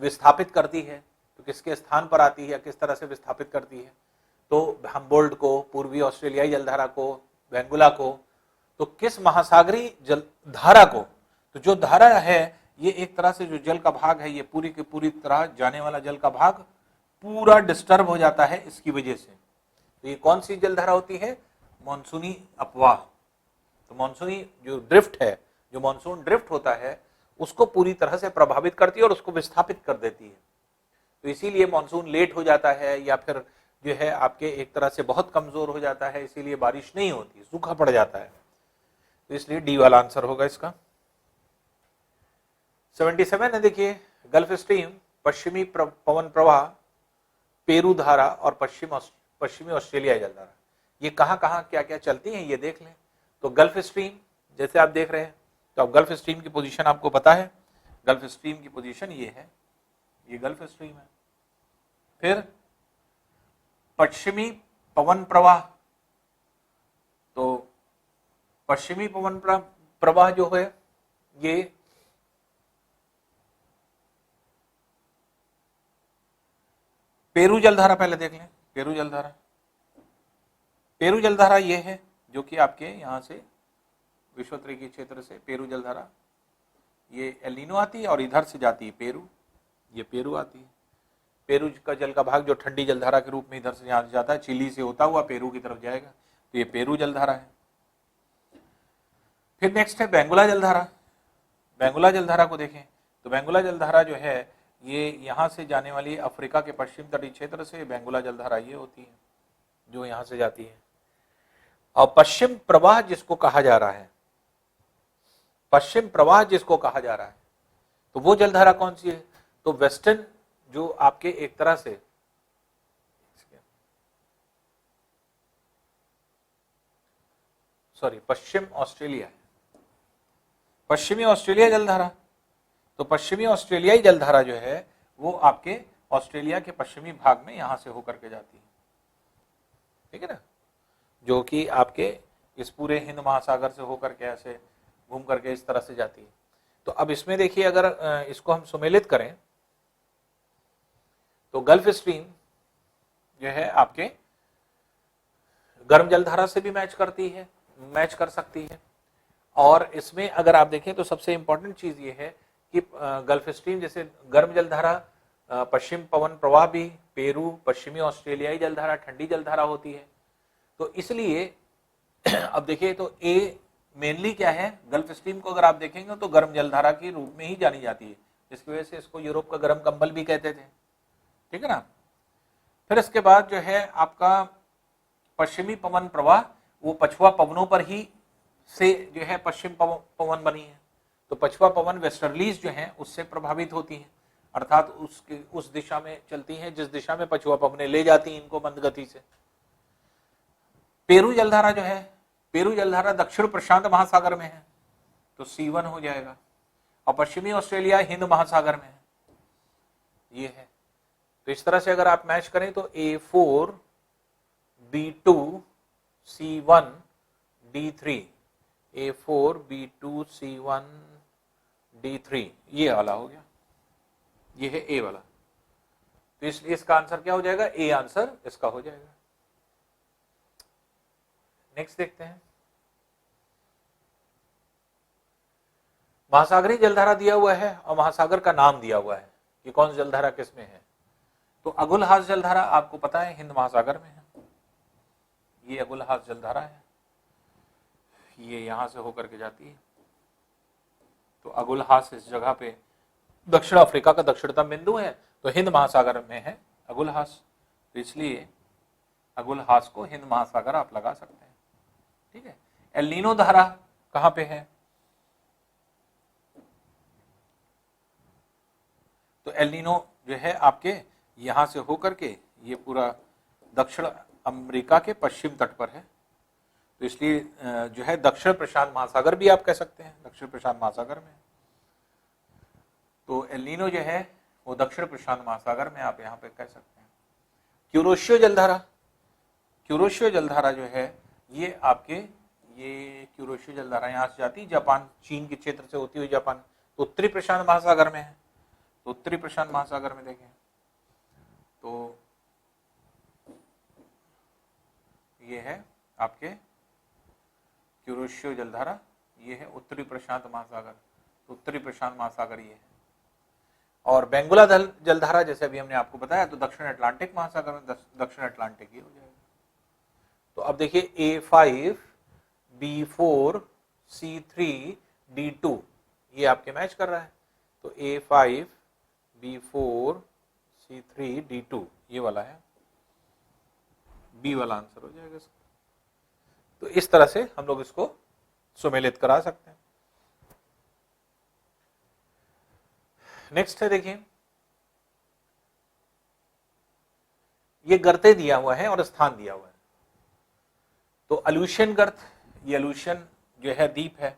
विस्थापित करती है? तो किसके स्थान पर आती है, किस तरह से विस्थापित करती है? तो हम्बोल्ट को, पूर्वी ऑस्ट्रेलियाई जलधारा को, वेंगुला को, तो किस महासागरीय जल धारा को? तो जो धारा है ये एक तरह से जो जल का भाग है, ये पूरी की पूरी तरह जाने वाला जल का भाग पूरा डिस्टर्ब हो जाता है इसकी वजह से। तो ये कौन सी जलधारा होती है? मानसूनी अपवाह। तो मानसूनी जो ड्रिफ्ट है, जो मानसून ड्रिफ्ट होता है, उसको पूरी तरह से प्रभावित करती है और उसको विस्थापित कर देती है। तो इसीलिए मानसून लेट हो जाता है या फिर जो है आपके एक तरह से बहुत कमजोर हो जाता है, इसीलिए बारिश नहीं होती, सूखा पड़ जाता है। तो इसलिए डी वाला आंसर होगा इसका। 77 है, देखिए गल्फ स्ट्रीम, पश्चिमी पवन प्रवाह, पेरू धारा और पश्चिमी ऑस्ट्रेलिया जलधारा, ये कहां कहां क्या क्या चलती हैं ये देख लें। तो गल्फ स्ट्रीम जैसे आप देख रहे हैं, तो अब गल्फ स्ट्रीम की पोजीशन आपको पता है, गल्फ स्ट्रीम की पोजीशन ये है, ये गल्फ स्ट्रीम है। फिर पश्चिमी पवन प्रवाह, तो पश्चिमी पवन प्रवाह जो है ये पेरू जलधारा, पहले देख लें पेरू जलधारा। पेरू जलधारा ये है जो कि आपके यहां से विषुवत-रेखीय क्षेत्र से पेरू जलधारा, ये एल नीनो आती है और इधर से जाती है पेरू, ये पेरू आती है। पेरू का जल का भाग जो ठंडी जलधारा के रूप में इधर से यहाँ जाता है, चिली से होता हुआ पेरू की तरफ जाएगा, तो ये पेरू जलधारा है। फिर नेक्स्ट है बेंगुला जलधारा। बेंगुला जलधारा को देखें तो बेंगुला जलधारा जो है ये यहाँ से जाने वाली अफ्रीका के पश्चिम तटीय क्षेत्र से बेंगुला जलधारा ये होती है जो यहाँ से जाती है। और पश्चिम प्रवाह जिसको कहा जा रहा है, पश्चिम प्रवाह जिसको कहा जा रहा है, तो वो जलधारा कौन सी है? तो वेस्टर्न जो आपके एक तरह से पश्चिम ऑस्ट्रेलिया है, पश्चिमी ऑस्ट्रेलिया जलधारा। तो पश्चिमी ऑस्ट्रेलियाई जलधारा जो है वो आपके ऑस्ट्रेलिया के पश्चिमी भाग में यहां से होकर के जाती है, ठीक है ना, जो कि आपके इस पूरे हिंद महासागर से होकर के ऐसे घूम करके इस तरह से जाती है। तो अब इसमें देखिए अगर इसको हम सुमेलित करें तो गल्फ स्ट्रीम जो है आपके गर्म जलधारा से भी मैच कर सकती है। और इसमें अगर आप देखें तो सबसे इंपॉर्टेंट चीज ये है कि गल्फ स्ट्रीम जैसे गर्म जलधारा, पश्चिम पवन प्रवाह भी, पेरू, पश्चिमी ऑस्ट्रेलियाई जलधारा ठंडी जलधारा होती है। तो इसलिए अब देखिए तो ए मेनली क्या है, गल्फ स्ट्रीम को अगर आप देखेंगे तो गर्म जलधारा के रूप में ही जानी जाती है, जिसकी वजह से इसको यूरोप का गर्म कंबल भी कहते थे, ठीक है ना। फिर इसके बाद जो है आपका पश्चिमी पवन प्रवाह वो पछुआ पवनों पर ही से जो है पश्चिम पवन बनी है। तो पछुआ पवन वेस्टर्लीज जो है उससे प्रभावित होती है, अर्थात उस दिशा में चलती हैं जिस दिशा में पछुआ पवनें ले जाती हैं इनको मंद गति से। पेरू जलधारा जो है, पेरू जलधारा दक्षिण प्रशांत महासागर में है तो C1 हो जाएगा, और पश्चिमी ऑस्ट्रेलिया हिंद महासागर में है, ये है। तो इस तरह से अगर आप मैच करें तो A4 B2 C1 D3, A4 B2 C1 D3 ये वाला हो गया, ये है A वाला। तो इसलिए इसका आंसर क्या हो जाएगा, A आंसर इसका हो जाएगा। नेक्स्ट देखते हैं, महासागरीय जलधारा दिया हुआ है और महासागर का नाम दिया हुआ है कि कौन सी जलधारा किसमें है। तो अगुलहास जलधारा आपको पता है हिंद महासागर में है, ये अगुलहास जलधारा है, ये यहां से होकर के जाती है। तो अगुलहास इस जगह पे दक्षिण अफ्रीका का दक्षिणतम बिंदु है, तो हिंद महासागर में है अगुलहास, तो इसलिए अगुलहास को हिंद महासागर आप लगा सकते हैं, ठीक है। एल नीनो धारा कहां पे है, तो एल नीनो जो है आपके यहां से होकर के ये पूरा दक्षिण अमेरिका के पश्चिम तट पर है, तो इसलिए जो है दक्षिण प्रशांत महासागर भी आप कह सकते हैं, दक्षिण प्रशांत महासागर में। तो एल नीनो जो है वो दक्षिण प्रशांत महासागर में आप यहाँ पे कह सकते हैं। क्यूरोशियो जलधारा, क्यूरोशियो जलधारा जो है ये आपके ये क्यूरोशियो जलधारा यहाँ से जाती है जापान चीन के क्षेत्र से होती हुई जापान, तो उत्तरी प्रशांत महासागर में है। तो उत्तरी प्रशांत महासागर में देखें तो ये है आपके क्यूरोशियो जलधारा, ये है उत्तरी प्रशांत महासागर, तो उत्तरी प्रशांत महासागर ये है। और बेंगुला जलधारा जैसे अभी हमने आपको बताया तो दक्षिण अटलांटिक महासागर में, दक्षिण अटलांटिक ही हो जाएगा। तो अब देखिए A5 B4 C3 D2 ये आपके मैच कर रहा है, तो A5 B4 C3 D2 ये वाला है, बी वाला आंसर हो जाएगा इसका। तो इस तरह से हम लोग इसको सुमेलित करा सकते हैं। नेक्स्ट है देखिए, ये गर्ते दिया हुआ है और स्थान दिया हुआ है। तो अल्यूशियन गर्त, ये अल्यूशियन जो है द्वीप है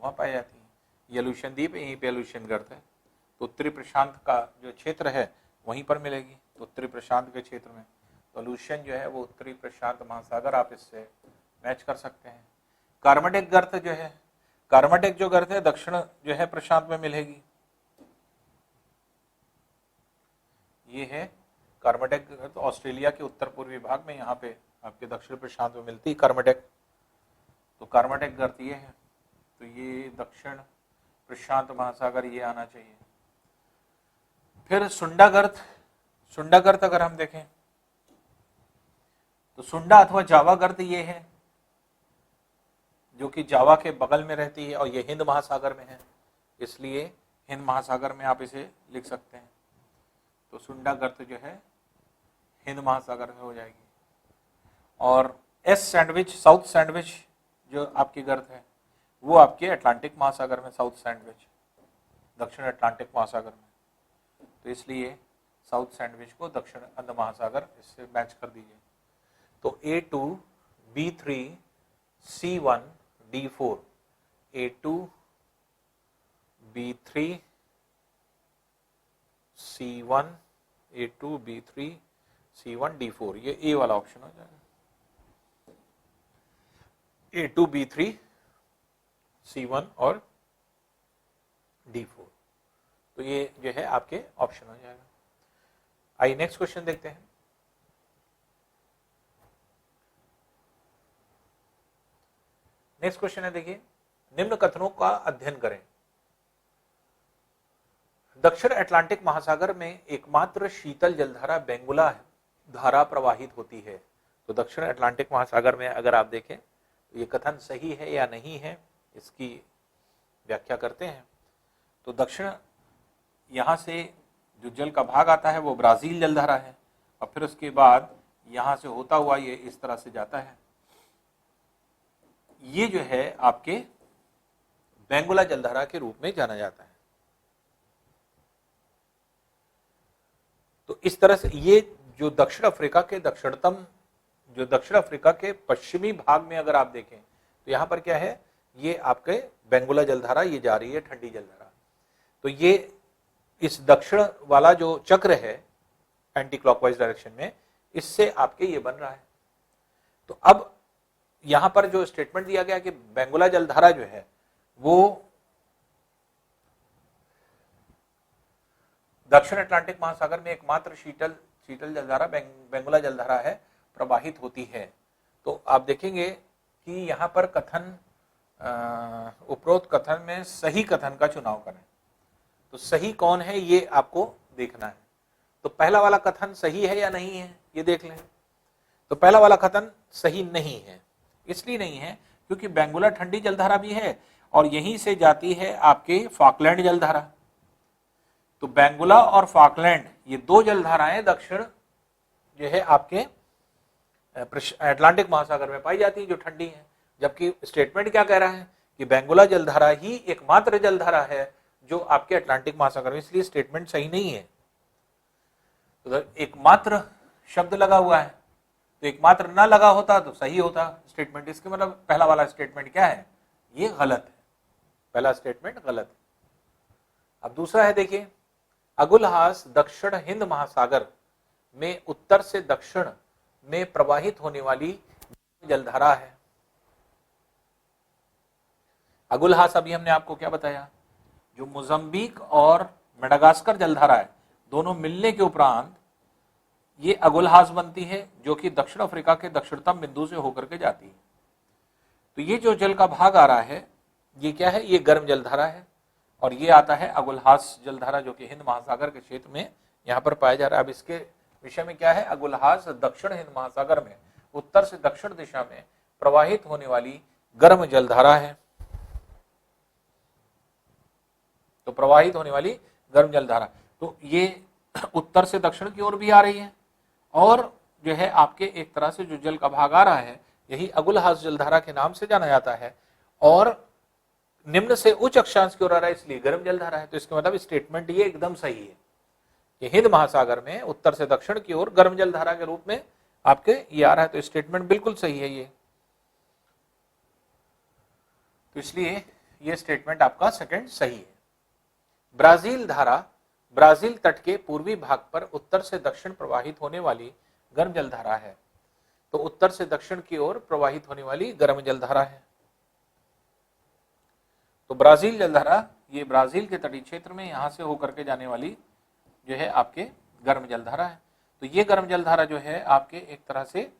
वहां पाई जाती है, ये अल्यूशियन द्वीप है, यहीं पे अल्यूशियन गर्त है। तो उत्तरी प्रशांत का जो क्षेत्र है वहीं पर मिलेगी, तो उत्तरी प्रशांत के क्षेत्र में। तो अल्यूशियन जो है वो उत्तरी प्रशांत महासागर, आप इससे मैच कर सकते हैं। कार्मेटिक गर्त जो है, कार्मेटिक जो गर्त है दक्षिण जो है प्रशांत में मिलेगी, ये है कार्मेटिक गर्त, ऑस्ट्रेलिया के उत्तर पूर्वी भाग में यहाँ पे आपके दक्षिण प्रशांत में मिलती है कार्मेटिक। तो कार्मेटिक गर्त ये है, तो ये दक्षिण प्रशांत महासागर ये आना चाहिए। फिर सुंडा गर्त, सुंडा गर्त अगर हम देखें तो सुंडा अथवा जावा गर्त ये है जो कि जावा के बगल में रहती है और ये हिंद महासागर में है, इसलिए हिंद महासागर में आप इसे लिख सकते हैं। तो सुंडा गर्त जो है हिंद महासागर में हो जाएगी। और एस सैंडविच, साउथ सैंडविच जो आपकी गर्त है वो आपके अटलांटिक महासागर में, साउथ सैंडविच दक्षिण अटलांटिक महासागर में, तो इसलिए साउथ सैंडविच को दक्षिण अंध महासागर इससे मैच कर दीजिए। तो A2 B3 C1 D4, A2 B3 C1 A2 B3 C1 D4 ये A वाला ऑप्शन हो जाएगा, A2 B3 C1 और D4, तो ये जो है आपके ऑप्शन हो जाएगा। आइए नेक्स्ट क्वेश्चन देखते हैं। नेक्स्ट क्वेश्चन है देखिए, निम्न कथनों का अध्ययन करें। दक्षिण अटलांटिक महासागर में एकमात्र शीतल जलधारा बेंगुला धारा प्रवाहित होती है। तो दक्षिण अटलांटिक महासागर में अगर आप देखें तो ये कथन सही है या नहीं है, इसकी व्याख्या करते हैं। तो दक्षिण यहाँ से जो जल का भाग आता है वो ब्राजील जलधारा है, और फिर उसके बाद यहां से होता हुआ ये इस तरह से जाता है। ये जो है आपके बेंगुला जलधारा के रूप में जाना जाता है। तो इस तरह से ये जो दक्षिण अफ्रीका के दक्षिणतम, जो दक्षिण अफ्रीका के पश्चिमी भाग में अगर आप देखें तो यहां पर क्या है, ये आपके बेंगुला जलधारा ये जा रही है, ठंडी जलधारा। तो ये इस दक्षिण वाला जो चक्र है एंटी क्लॉकवाइज डायरेक्शन में, इससे आपके ये बन रहा है। तो अब यहां पर जो स्टेटमेंट दिया गया कि बेंगुला जलधारा जो है वो दक्षिण अटलांटिक महासागर में एकमात्र शीतल जलधारा बेंगुला जलधारा है, प्रवाहित होती है। तो आप देखेंगे कि यहां पर कथन, उपरोक्त कथन में सही कथन का चुनाव करें। तो सही कौन है ये आपको देखना है। तो पहला वाला कथन सही है या नहीं है ये देख लें। तो पहला वाला कथन सही नहीं है। इसलिए नहीं है क्योंकि बेंगुला ठंडी जलधारा भी है और यहीं से जाती है आपके फॉकलैंड जलधारा। तो बेंगुला और फॉकलैंड ये दो जलधाराएं दक्षिण जो है आपके अटलांटिक महासागर में पाई जाती है जो ठंडी है। जबकि स्टेटमेंट क्या कह रहा है कि बेंगुला जलधारा ही एकमात्र जलधारा है जो आपके अटलांटिक महासागर में, इसलिए स्टेटमेंट सही नहीं है। तो एकमात्र शब्द लगा हुआ है, तो एकमात्र ना लगा होता तो सही होता स्टेटमेंट। इसके मतलब पहला वाला स्टेटमेंट क्या है, ये गलत है, पहला स्टेटमेंट गलत है। अब दूसरा है, देखिए अगुलहास दक्षिण हिंद महासागर में उत्तर से दक्षिण में प्रवाहित होने वाली जलधारा है। अगुलहास अभी हमने आपको क्या बताया, जो मोजम्बिक और मेडागास्कर जलधारा है, दोनों मिलने के उपरांत ये अगुलहास बनती है जो कि दक्षिण अफ्रीका के दक्षिणतम बिंदु से होकर के जाती है। तो ये जो जल का भाग आ रहा है ये क्या है, ये गर्म जलधारा है और ये आता है अगुलहास जलधारा जो कि हिंद महासागर के क्षेत्र में यहाँ पर पाया जा रहा है। अब इसके विषय में क्या है, अगुलहास दक्षिण हिंद महासागर में उत्तर से दक्षिण दिशा में प्रवाहित होने वाली गर्म जलधारा है। तो प्रवाहित होने वाली गर्म जलधारा, तो ये उत्तर से दक्षिण की ओर भी आ रही है और जो है आपके एक तरह से जो जल का भाग आ रहा है यही अगुलहास जलधारा के नाम से जाना जाता है और निम्न से उच्च अक्षांश की ओर आ रहा है, इसलिए गर्म जलधारा है। तो इसका मतलब स्टेटमेंट ये एकदम सही है कि हिंद महासागर में उत्तर से दक्षिण की ओर गर्म जलधारा के रूप में आपके ये आ रहा है। तो स्टेटमेंट बिल्कुल सही है ये। तो इसलिए ये स्टेटमेंट आपका सेकंड सही है। ब्राजील धारा ब्राजील तट के पूर्वी भाग पर उत्तर से दक्षिण प्रवाहित होने वाली गर्म जलधारा है। तो उत्तर से दक्षिण की ओर प्रवाहित होने वाली गर्म जलधारा है। तो ब्राजील जलधारा ये ब्राजील के तटीय क्षेत्र में यहां से होकर के जाने वाली जो है आपके गर्म जलधारा है। तो ये गर्म जलधारा जो है आपके एक तरह से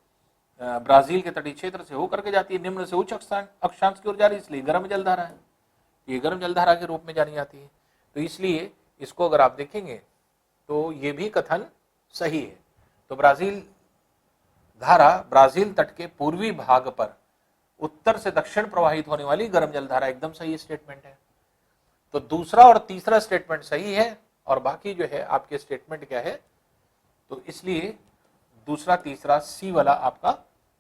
ब्राजील के तटीय क्षेत्र से होकर के जाती है, निम्न से उच्च अक्षांश की ओर जा रही है, इसलिए गर्म जलधारा है। ये गर्म जलधारा के रूप में जानी जाती है। तो इसलिए इसको अगर आप देखेंगे तो ये भी कथन सही है। तो ब्राजील धारा ब्राजील तट के पूर्वी भाग पर उत्तर से दक्षिण प्रवाहित होने वाली गर्म जलधारा एकदम सही स्टेटमेंट है। तो दूसरा और तीसरा स्टेटमेंट सही है और बाकी जो है आपके स्टेटमेंट क्या है, तो इसलिए दूसरा तीसरा सी वाला आपका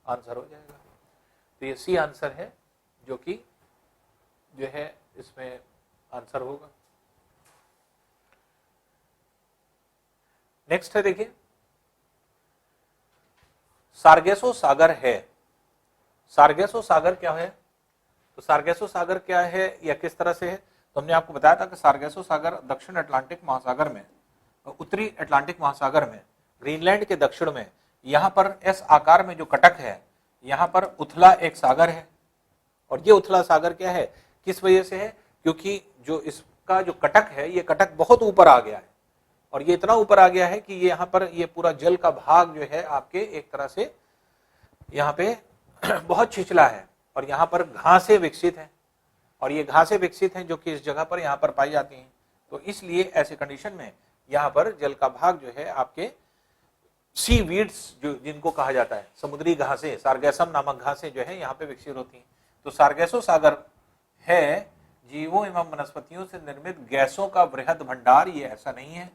आंसर हो जाएगा। तो ये सी आंसर है जो कि जो है इसमें आंसर होगा। नेक्स्ट है, देखिए सार्गेसो सागर है। सार्गेसो सागर क्या है, तो सार्गेसो सागर क्या है या किस तरह से है, तो हमने आपको बताया था कि सार्गेसो सागर दक्षिण अटलांटिक महासागर में, उत्तरी अटलांटिक महासागर में ग्रीनलैंड के दक्षिण में यहाँ पर एस आकार में जो कटक है, यहाँ पर उथला एक सागर है। और ये उथला सागर क्या है, किस वजह से है, क्योंकि जो इसका जो कटक है ये कटक बहुत ऊपर आ गया है और ये इतना ऊपर आ गया है कि ये यहाँ पर ये पूरा जल का भाग जो है आपके एक तरह से यहाँ पे बहुत छिछला है और यहाँ पर घासें विकसित हैं और ये घासें विकसित हैं जो कि इस जगह पर यहाँ पर पाई जाती हैं। तो इसलिए ऐसे कंडीशन में यहाँ पर जल का भाग जो है आपके सी वीड्स जो जिनको कहा जाता है, समुद्री घासें, सार्गेसम नामक घासें जो है यहाँ पे विकसित होती हैं। तो सार्गेसो सागर है जीवों एवं वनस्पतियों से निर्मित गैसों का वृहद भंडार, ये ऐसा नहीं है।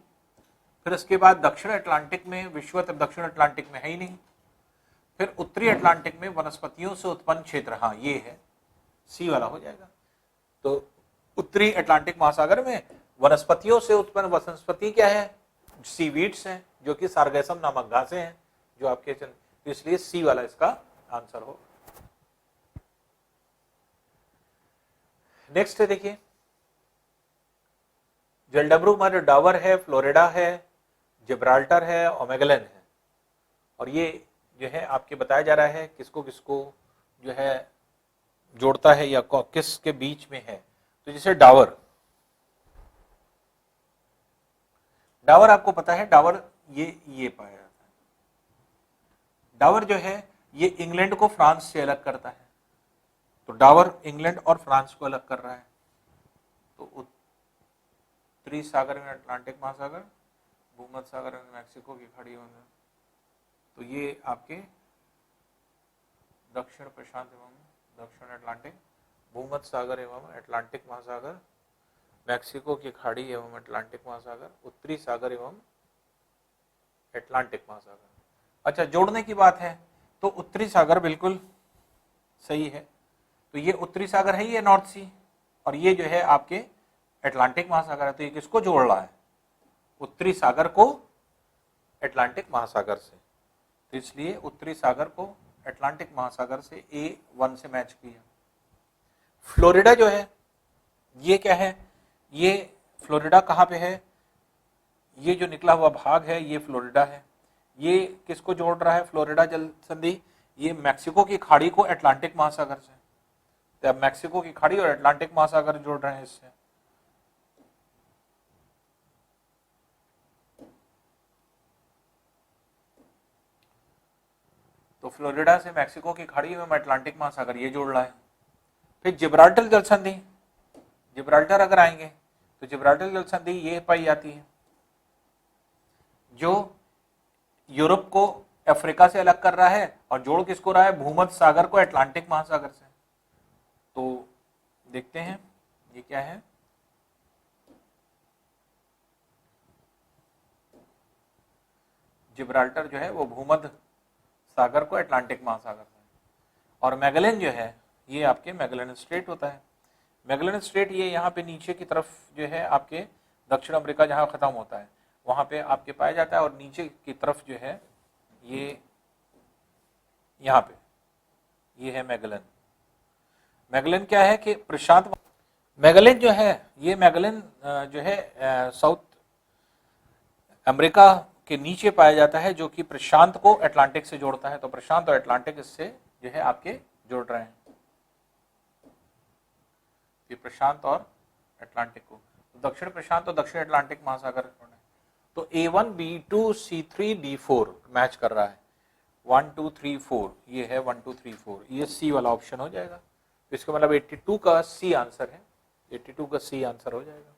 फिर इसके बाद दक्षिण अटलांटिक में, विश्वत दक्षिण अटलांटिक में है ही नहीं, फिर उत्तरी अटलांटिक में वनस्पतियों से उत्पन्न क्षेत्र, हाँ ये है, सी वाला हो जाएगा। तो उत्तरी अटलांटिक महासागर में वनस्पतियों से उत्पन्न, वनस्पति क्या है, सीवीड्स हैं, जो कि सार्गेसम नामक घासें हैं जो आपके, तो इसलिए सी वाला इसका आंसर हो। नेक्स्ट है देखिए, जलडमरू में डावर है, फ्लोरिडा है, जिब्राल्टर है और मैगेलन है। और ये जो है आपके बताया जा रहा है किसको किसको जो है जोड़ता है या किसके बीच में है। तो जैसे डावर, डावर आपको पता है, डावर ये पाया जाता है। डावर जो है ये इंग्लैंड को फ्रांस से अलग करता है, तो डावर इंग्लैंड और फ्रांस को अलग कर रहा है। तो उत्तरी सागर में अटलांटिक महासागर, भूमध्य सागर में मैक्सिको की खाड़ी होंगे, तो ये आपके दक्षिण प्रशांत एवं दक्षिण अटलांटिक, भूमध्य सागर एवं अटलांटिक महासागर, मैक्सिको की खाड़ी एवं अटलांटिक महासागर, उत्तरी सागर एवं अटलांटिक महासागर। अच्छा, जोड़ने की बात है तो उत्तरी सागर बिल्कुल सही है, तो ये उत्तरी सागर है, ये नॉर्थ सी, और ये जो है आपके अटलांटिक महासागर है। तो ये किसको जोड़ रहा है, उत्तरी सागर को अटलांटिक महासागर से, तो इसलिए उत्तरी सागर को अटलांटिक महासागर से A1 से मैच किया। फ्लोरिडा जो है ये क्या है, ये फ्लोरिडा कहाँ पे है, ये जो निकला हुआ भाग है ये फ्लोरिडा है। ये किसको जोड़ रहा है, फ्लोरिडा जल संधि, ये मैक्सिको की खाड़ी को अटलांटिक महासागर से, तो अब मैक्सिको की खाड़ी और अटलांटिक महासागर जोड़ रहे हैं इससे। तो फ्लोरिडा से मैक्सिको की खाड़ी एवं अटलांटिक महासागर ये जोड़ रहा है। फिर जिब्राल्टर जल संधि, जिब्राल्टर अगर आएंगे तो जिब्राल्टर जल संधि ये पाई जाती है जो यूरोप को अफ्रीका से अलग कर रहा है और जोड़ किसको रहा है, भूमध्य सागर को अटलांटिक महासागर से। तो देखते हैं ये क्या है, जिब्राल्टर जो है वो भूमध्य सागर को अटलांटिक महासागर से, और मैगेलन जो है ये आपके मैगेलन स्ट्रेट होता है। मैगेलन स्ट्रेट ये यहाँ पे नीचे की तरफ जो है आपके दक्षिण अमेरिका जहाँ खत्म होता है वहाँ पे आपके पाया जाता है, और नीचे की तरफ जो है ये यहाँ पे ये है मैगेलन। मैगेलन क्या है कि प्रशांत, मैगेलन जो है ये मैगेलन जो है साउथ अमेरिका के नीचे पाया जाता है, जो कि प्रशांत को अटलांटिक से जोड़ता है। तो प्रशांत और अटलांटिक इससे जो है आपके जोड़ रहे हैं, ये प्रशांत और अटलांटिक को, तो दक्षिण प्रशांत और दक्षिण अटलांटिक महासागर। तो A1 B2 C3 D4 match कर रहा है, 1 2 3 4, ये है 1 2 3 4, ये सी वाला ऑप्शन हो जाएगा। तो इसका मतलब 82 का सी आंसर है, 82 का सी आंसर हो जाएगा।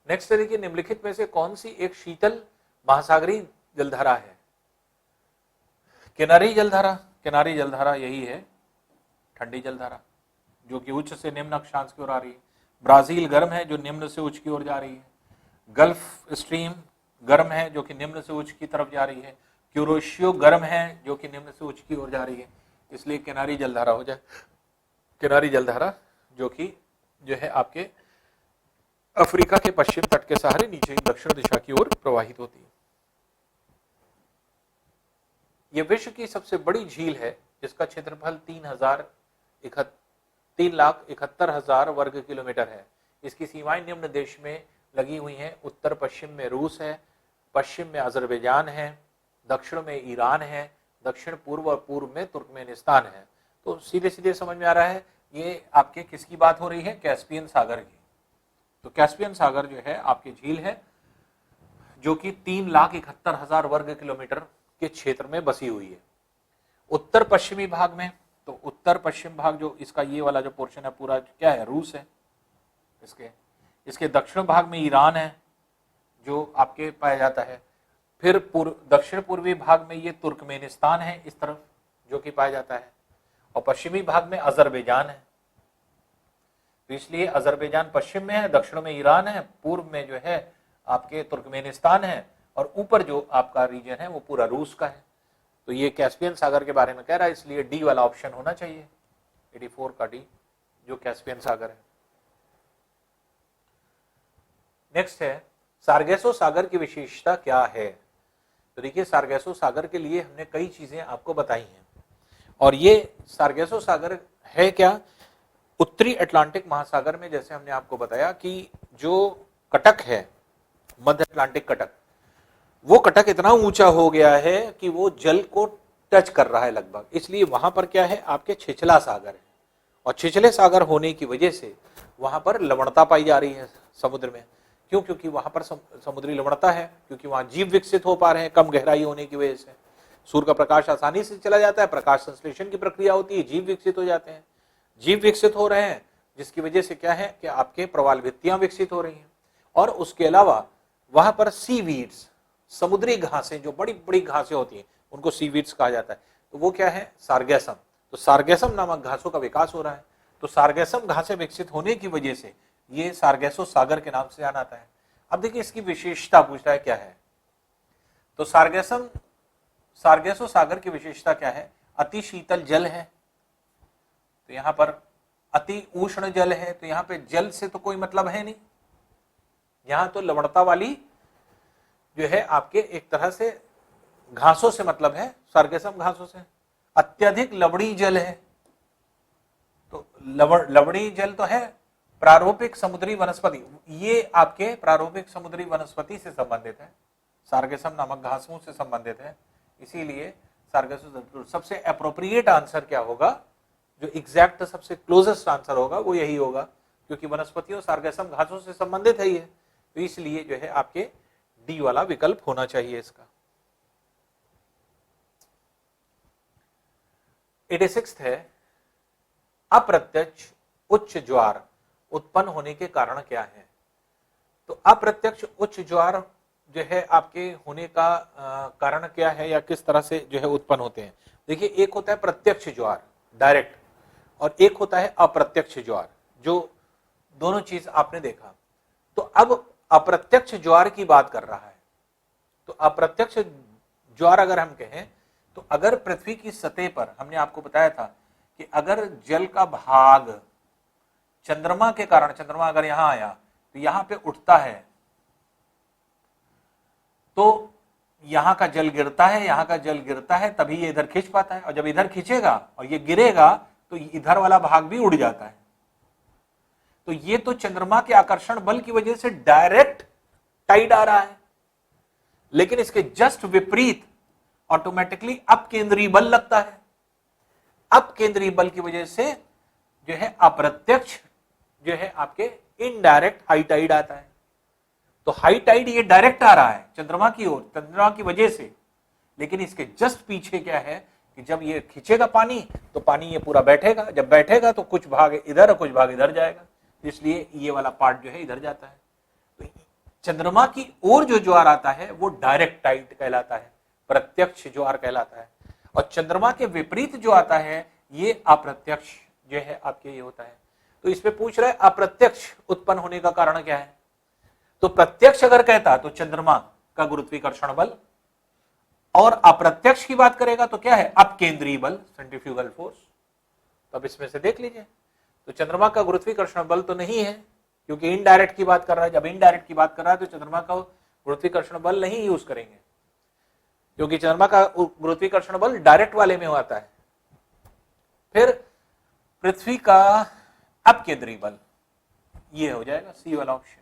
नेक्स्ट देखिए, निम्नलिखित में से कौन सी एक शीतल महासागरीय जलधारा है। किनारी जलधारा, किनारी जलधारा यही है ठंडी जलधारा जो कि उच्च से निम्न अक्षांश की ओर आ रही है। ब्राजील गर्म है जो निम्न से उच्च की ओर जा रही है। गल्फ स्ट्रीम गर्म है जो कि निम्न से उच्च की तरफ जा रही है। क्यूरोशियो गर्म है जो कि निम्न से उच्च की ओर जा रही है, इसलिए किनारी जलधारा हो जाए। किनारी जलधारा जो कि जो है आपके अफ्रीका के पश्चिम तट के सहारे नीचे दक्षिण दिशा की ओर प्रवाहित होती है। यह विश्व की सबसे बड़ी झील है जिसका क्षेत्रफल 3,71,000 वर्ग किलोमीटर है। इसकी सीमाएं निम्न देश में लगी हुई हैं। उत्तर पश्चिम में रूस है, पश्चिम में अजरबैजान है, दक्षिण में ईरान है, दक्षिण पूर्व और पूर्व में तुर्कमेनिस्तान है। तो सीधे सीधे समझ में आ रहा है ये आपके किसकी बात हो रही है, कैस्पियन सागर की। तो कैस्पियन सागर जो है आपकी झील है जो कि 3,71,000 वर्ग किलोमीटर के क्षेत्र में बसी हुई है। उत्तर पश्चिमी भाग में, तो उत्तर पश्चिम भाग जो इसका ये वाला जो पोर्शन है पूरा क्या है, रूस है। इसके दक्षिण भाग में ईरान है जो आपके पाया जाता है। फिर दक्षिण पूर्वी भाग में ये तुर्कमेनिस्तान है इस तरफ जो कि पाया जाता है, और पश्चिमी भाग में अजरबैजान है। तो इसलिए अजरबैजान पश्चिम में है, दक्षिण में ईरान है, पूर्व में जो है आपके तुर्कमेनिस्तान है और ऊपर जो आपका रीजन है वो पूरा रूस का है। तो ये कैस्पियन सागर के बारे में कह रहा है, इसलिए डी वाला ऑप्शन होना चाहिए, 84 का डी, जो कैस्पियन सागर है। नेक्स्ट है सार्गेसो सागर की विशेषता क्या है। तो देखिए सार्गेसो सागर के लिए हमने कई चीजें आपको बताई हैं, और ये सार्गेसो सागर है क्या, उत्तरी अटलांटिक महासागर में, जैसे हमने आपको बताया कि जो कटक है, मध्य अटलांटिक कटक, वो कटक इतना ऊंचा हो गया है कि वो जल को टच कर रहा है लगभग, इसलिए वहां पर क्या है आपके छिछला सागर है, और छिछले सागर होने की वजह से वहां पर लवणता पाई जा रही है समुद्र में। क्यों? क्योंकि वहां पर समुद्री लवणता है, क्योंकि वहां जीव विकसित हो पा रहे हैं कम गहराई होने की वजह से। सूर्य का प्रकाश आसानी से चला जाता है, प्रकाश संश्लेषण की प्रक्रिया होती है, जीव विकसित हो जाते हैं, जीव विकसित हो रहे हैं, जिसकी वजह से क्या है कि आपके प्रवाल भित्तियां विकसित हो रही हैं। और उसके अलावा वहां पर सीवीड्स, समुद्री घासें, जो बड़ी बड़ी घासें होती हैं उनको सीवीड्स कहा जाता है, तो वो क्या है सार्गेसम। तो सार्गेसम नामक घासों का विकास हो रहा है, तो सार्गेसम घासें विकसित होने की वजह से ये सार्गेसो सागर के नाम से जाना जाता है। अब देखिए इसकी विशेषता पूछ रहा है क्या है, तो सार्गेसो सागर की विशेषता क्या है, अति शीतल जल है, तो यहां पर अति उष्ण जल है, तो यहां पे जल से तो कोई मतलब है नहीं, यहां तो लवणता वाली जो है आपके एक तरह से घासों से मतलब है, सार्गेसम घासों से। अत्यधिक लवणी जल है, तो लवणी जल तो है प्रारूपिक समुद्री वनस्पति, ये आपके प्रारूपिक समुद्री वनस्पति से संबंधित है, सार्गेसम नामक घासों से संबंधित है, इसीलिए सार्गेसो। सबसे अप्रोप्रिएट आंसर क्या होगा, जो एग्जैक्ट सबसे क्लोजेस्ट आंसर होगा वो यही होगा, क्योंकि वनस्पतियों सार्गेसम घासों से संबंधित है ये, तो इसलिए जो है आपके डी वाला विकल्प होना चाहिए इसका। 86 है अप्रत्यक्ष उच्च ज्वार उत्पन्न होने के कारण क्या है। तो अप्रत्यक्ष उच्च ज्वार जो है आपके होने का कारण क्या है, या किस तरह से जो है उत्पन्न होते हैं। देखिए एक होता है प्रत्यक्ष ज्वार डायरेक्ट, और एक होता है अप्रत्यक्ष ज्वार, जो दोनों चीज आपने देखा। तो अब अप्रत्यक्ष ज्वार की बात कर रहा है, तो अप्रत्यक्ष ज्वार अगर हम कहें तो अगर पृथ्वी की सतह पर, हमने आपको बताया था कि अगर जल का भाग चंद्रमा के कारण, चंद्रमा अगर यहां आया तो यहां पे उठता है, तो यहां का जल गिरता है, यहां का जल गिरता है, तभी ये इधर खींच पाता है, और जब इधर खींचेगा और ये गिरेगा तो इधर वाला भाग भी उड़ जाता है। तो ये तो चंद्रमा के आकर्षण बल की वजह से डायरेक्ट टाइड आ रहा है, लेकिन इसके जस्ट विपरीत ऑटोमेटिकली अपकेंद्रीय बल लगता है। अपकेंद्रीय बल की वजह से जो है अप्रत्यक्ष जो है आपके इनडायरेक्ट हाई टाइड आता है। तो हाई टाइड ये डायरेक्ट आ रहा है चंद्रमा की ओर, चंद्रमा की वजह से, लेकिन इसके जस्ट पीछे क्या है कि जब ये खींचेगा पानी तो पानी ये पूरा बैठेगा, जब बैठेगा तो कुछ भाग इधर और कुछ भाग इधर जाएगा, इसलिए ये वाला पार्ट जो है इधर जाता है। तो चंद्रमा की ओर जो ज्वार आता है वो डायरेक्ट टाइड कहलाता है, प्रत्यक्ष ज्वार कहलाता है, और चंद्रमा के विपरीत जो आता है ये अप्रत्यक्ष जो है आपके ये होता है। तो इसमें पूछ रहा है अप्रत्यक्ष उत्पन्न होने का कारण क्या है। तो प्रत्यक्ष अगर कहता तो चंद्रमा का गुरुत्वाकर्षण बल, और अप्रत्यक्ष की बात करेगा तो क्या है अपकेंद्रीय बल, सेंट्रीफ्यूगल फोर्स। तो अब इसमें से देख लीजिए, तो चंद्रमा का गुरुत्वाकर्षण बल तो नहीं है, क्योंकि इनडायरेक्ट की बात कर रहा है। जब इनडायरेक्ट की बात कर रहा है तो चंद्रमा का गुरुत्वाकर्षण बल नहीं यूज करेंगे, क्योंकि चंद्रमा का गुरुत्वाकर्षण बल डायरेक्ट वाले में होता है। फिर पृथ्वी का अपकेंद्रीय बल, ये हो जाएगा सी वाला ऑप्शन।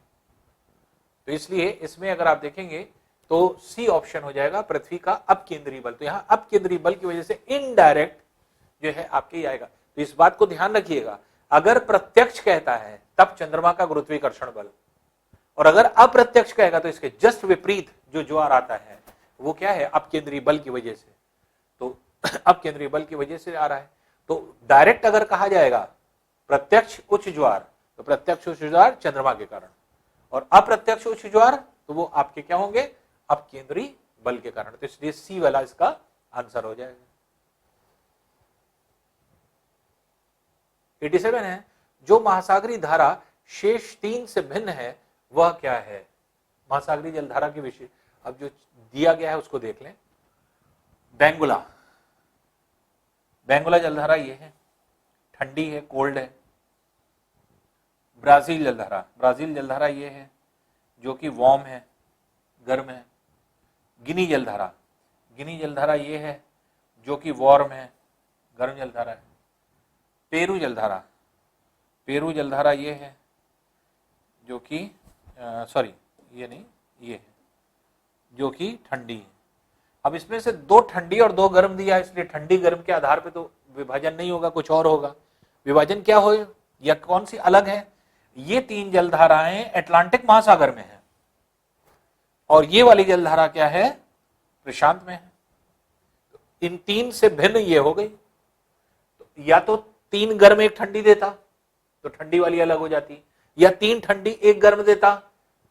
तो इसलिए इसमें अगर आप देखेंगे तो सी ऑप्शन हो जाएगा, पृथ्वी का अपकेंद्रीय बल। तो यहां अपकेंद्रीय बल की वजह से इनडायरेक्ट जो है आपके आएगा। तो इस बात को ध्यान रखिएगा, अगर प्रत्यक्ष कहता है तब चंद्रमा का गुरुत्वाकर्षण बल, और अगर अप्रत्यक्ष कहेगा तो इसके जस्ट विपरीत जो ज्वार आता है वो क्या है अपकेंद्रीय बल की वजह से। तो अपकेंद्रीय बल की वजह से आ रहा है। तो डायरेक्ट अगर कहा जाएगा प्रत्यक्ष उच्च ज्वार, तो प्रत्यक्ष उच्च ज्वार चंद्रमा के कारण, और अप्रत्यक्ष उच्च ज्वार तो वो आपके क्या होंगे अपकेंद्रीय बल के कारण। तो इसलिए सी वाला इसका आंसर हो जाएगा। 87 है जो महासागरी धारा शेष 3 से भिन्न है वह क्या है। महासागरीय जलधारा के विषय अब जो दिया गया है उसको देख लें। बेंगुला, बेंगुला जलधारा ये है, ठंडी है, कोल्ड है। ब्राजील जलधारा, ब्राजील जलधारा ये है जो कि वार्म है, गर्म है। गिनी जलधारा, गिनी जलधारा ये है जो कि वार्म है, गर्म जलधारा है। पेरू जलधारा, पेरू जलधारा ये है जो कि सॉरी ये नहीं, ये है जो कि ठंडी है। अब इसमें से दो ठंडी और दो गर्म दिया, इसलिए ठंडी गर्म के आधार पे तो विभाजन नहीं होगा, कुछ और होगा। विभाजन क्या हो या कौन सी अलग है? ये तीन जलधाराएं अटलांटिक महासागर में है और ये वाली जलधारा क्या है? प्रशांत में है। इन तीन से भिन्न ये हो गई। तो या तो तीन गर्म एक ठंडी देता तो ठंडी वाली अलग हो जाती, या तीन ठंडी एक गर्म देता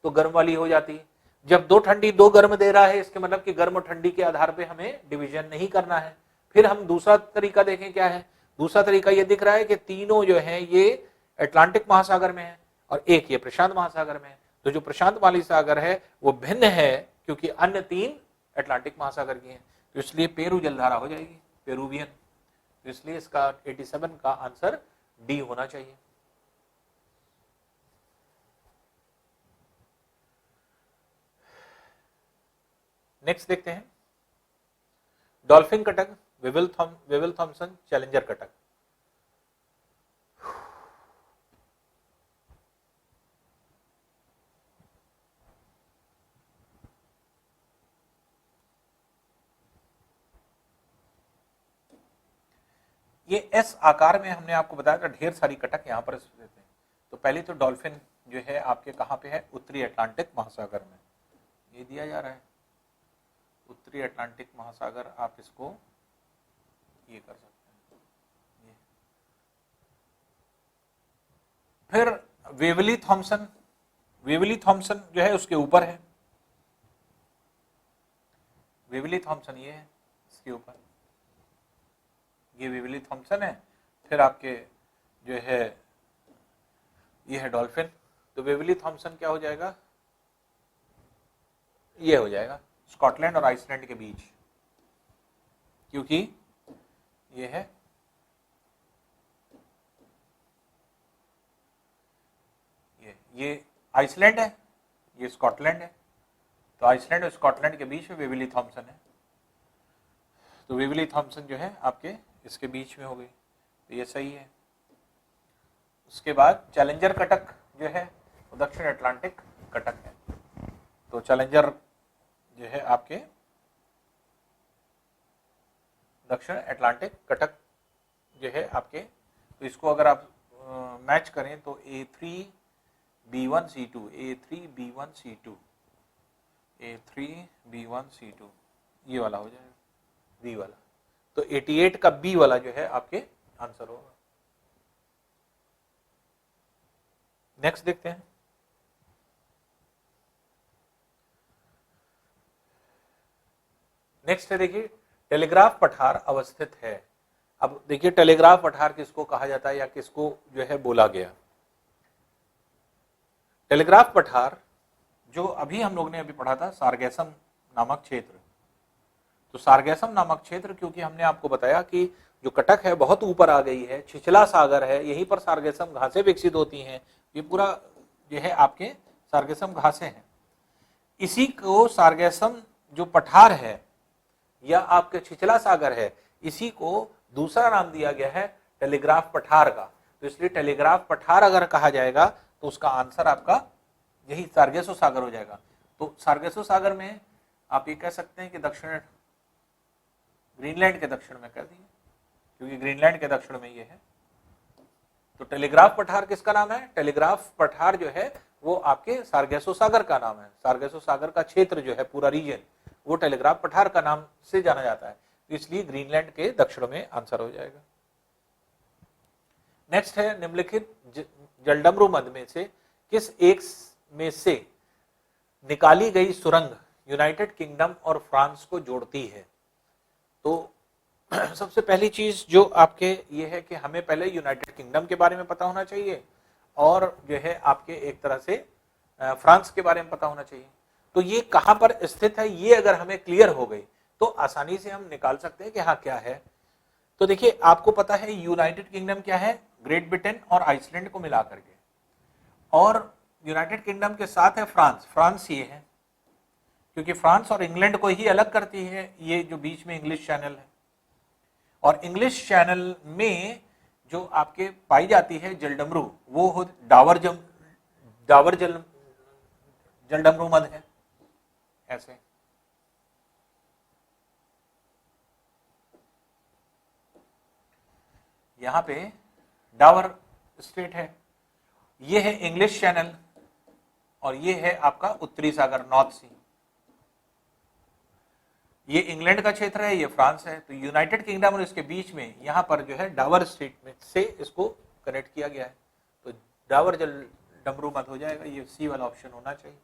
तो गर्म वाली हो जाती। जब दो ठंडी दो गर्म दे रहा है, इसके मतलब कि गर्म और ठंडी के आधार पे हमें डिवीजन नहीं करना है। फिर हम दूसरा तरीका देखें क्या है। दूसरा तरीका ये दिख रहा है कि तीनों जो है ये अटलांटिक महासागर में है और एक ये प्रशांत महासागर में है। तो जो प्रशांत महासागर है वो भिन्न है क्योंकि अन्य तीन अटलांटिक महासागर की हैं। तो इसलिए पेरू जलधारा हो जाएगी, पेरूवियन। तो इसलिए इसका 87 का आंसर डी होना चाहिए। नेक्स्ट देखते हैं डॉल्फिन कटक, वेविल थॉम्सन चैलेंजर कटक। ये एस आकार में हमने आपको बताया था, ढेर सारी कटक यहां पर देते हैं। तो पहले तो डॉल्फिन जो है आपके कहां पे है? उत्तरी अटलांटिक महासागर में, ये दिया जा रहा है उत्तरी अटलांटिक महासागर। आप इसको ये कर सकते हैं ये। फिर वेवली थॉम्सन, वेवली थॉम्सन जो है उसके ऊपर है, वेवली थॉम्सन ये है इसके ऊपर, ये वेवली थॉम्सन है। फिर आपके जो है ये है डॉल्फिन। तो वेवली थॉम्सन क्या हो जाएगा? ये हो जाएगा स्कॉटलैंड और आइसलैंड के बीच, क्योंकि ये है ये आइसलैंड है, ये स्कॉटलैंड है। तो आइसलैंड और स्कॉटलैंड के बीच में वेवली थॉम्सन है। तो वेवली थॉम्सन जो है आपके इसके बीच में हो गई, तो ये सही है। उसके बाद चैलेंजर कटक जो है वो दक्षिण अटलांटिक कटक है। तो चैलेंजर जो है आपके दक्षिण अटलांटिक कटक जो है आपके, तो इसको अगर आप मैच करें तो A3B1C2, A3B1C2, A3B1C2 ये वाला हो जाएगा, बी वाला। तो 88 का बी वाला जो है आपके आंसर होगा। नेक्स्ट देखते हैं नेक्स्ट है, देखिए टेलीग्राफ पठार अवस्थित है। अब देखिए टेलीग्राफ पठार किसको कहा जाता है या किसको जो है बोला गया। टेलीग्राफ पठार जो अभी हम लोग ने अभी पढ़ा था सारगैसम नामक क्षेत्र। तो सारगैसम नामक क्षेत्र क्योंकि हमने आपको बताया कि जो कटक है बहुत ऊपर आ गई है, छिछला सागर है, यहीं पर सारगैसम घासें विकसित होती हैं। ये पूरा जो है आपके सारगैसम घासें हैं। इसी को सारगैसम जो पठार है या आपके छिछला सागर है, इसी को दूसरा नाम दिया गया है टेलीग्राफ पठार का। तो इसलिए टेलीग्राफ पठार अगर कहा जाएगा तो उसका आंसर आपका यही सारगेसो सागर हो जाएगा। तो सारगेसो सागर में आप ये कह सकते हैं कि दक्षिण ग्रीनलैंड के दक्षिण में कर दिए, क्योंकि ग्रीनलैंड के दक्षिण में ये है। तो टेलीग्राफ पठार किसका नाम है? टेलीग्राफ पठार जो है वो आपके सारगेसो सागर का नाम है। सारगेसो सागर का क्षेत्र जो है पूरा रीजन वो टेलीग्राफ पठार का नाम से जाना जाता है, इसलिए ग्रीनलैंड के दक्षिण में आंसर हो जाएगा। नेक्स्ट है निम्नलिखित जलडमरू मध्य में से किस एक में से निकाली गई सुरंग यूनाइटेड किंगडम और फ्रांस को जोड़ती है? तो सबसे पहली चीज जो आपके ये है कि हमें पहले यूनाइटेड किंगडम के बारे में पता होना चाहिए और जो है आपके एक तरह से फ्रांस के बारे में पता होना चाहिए। तो ये कहां पर स्थित है, ये अगर हमें क्लियर हो गई तो आसानी से हम निकाल सकते हैं कि हाँ क्या है। तो देखिए आपको पता है यूनाइटेड किंगडम क्या है, ग्रेट ब्रिटेन और आइसलैंड को मिला करके, और यूनाइटेड किंगडम के साथ है फ्रांस। फ्रांस ये है क्योंकि फ्रांस और इंग्लैंड को ही अलग करती है ये जो बीच में इंग्लिश चैनल है, और इंग्लिश चैनल में जो आपके पाई जाती है जलडमरू वो हो डावर जलडमरू मध है। ऐसे यहां पे डावर स्टेट है, ये है इंग्लिश चैनल, और ये है आपका उत्तरी सागर नॉर्थ सी। ये इंग्लैंड का क्षेत्र है, ये फ्रांस है। तो यूनाइटेड किंगडम और इसके बीच में यहां पर जो है डावर स्टेट में से इसको कनेक्ट किया गया है, तो डावर जल डमरू मत हो जाएगा, ये सी वाला ऑप्शन होना चाहिए,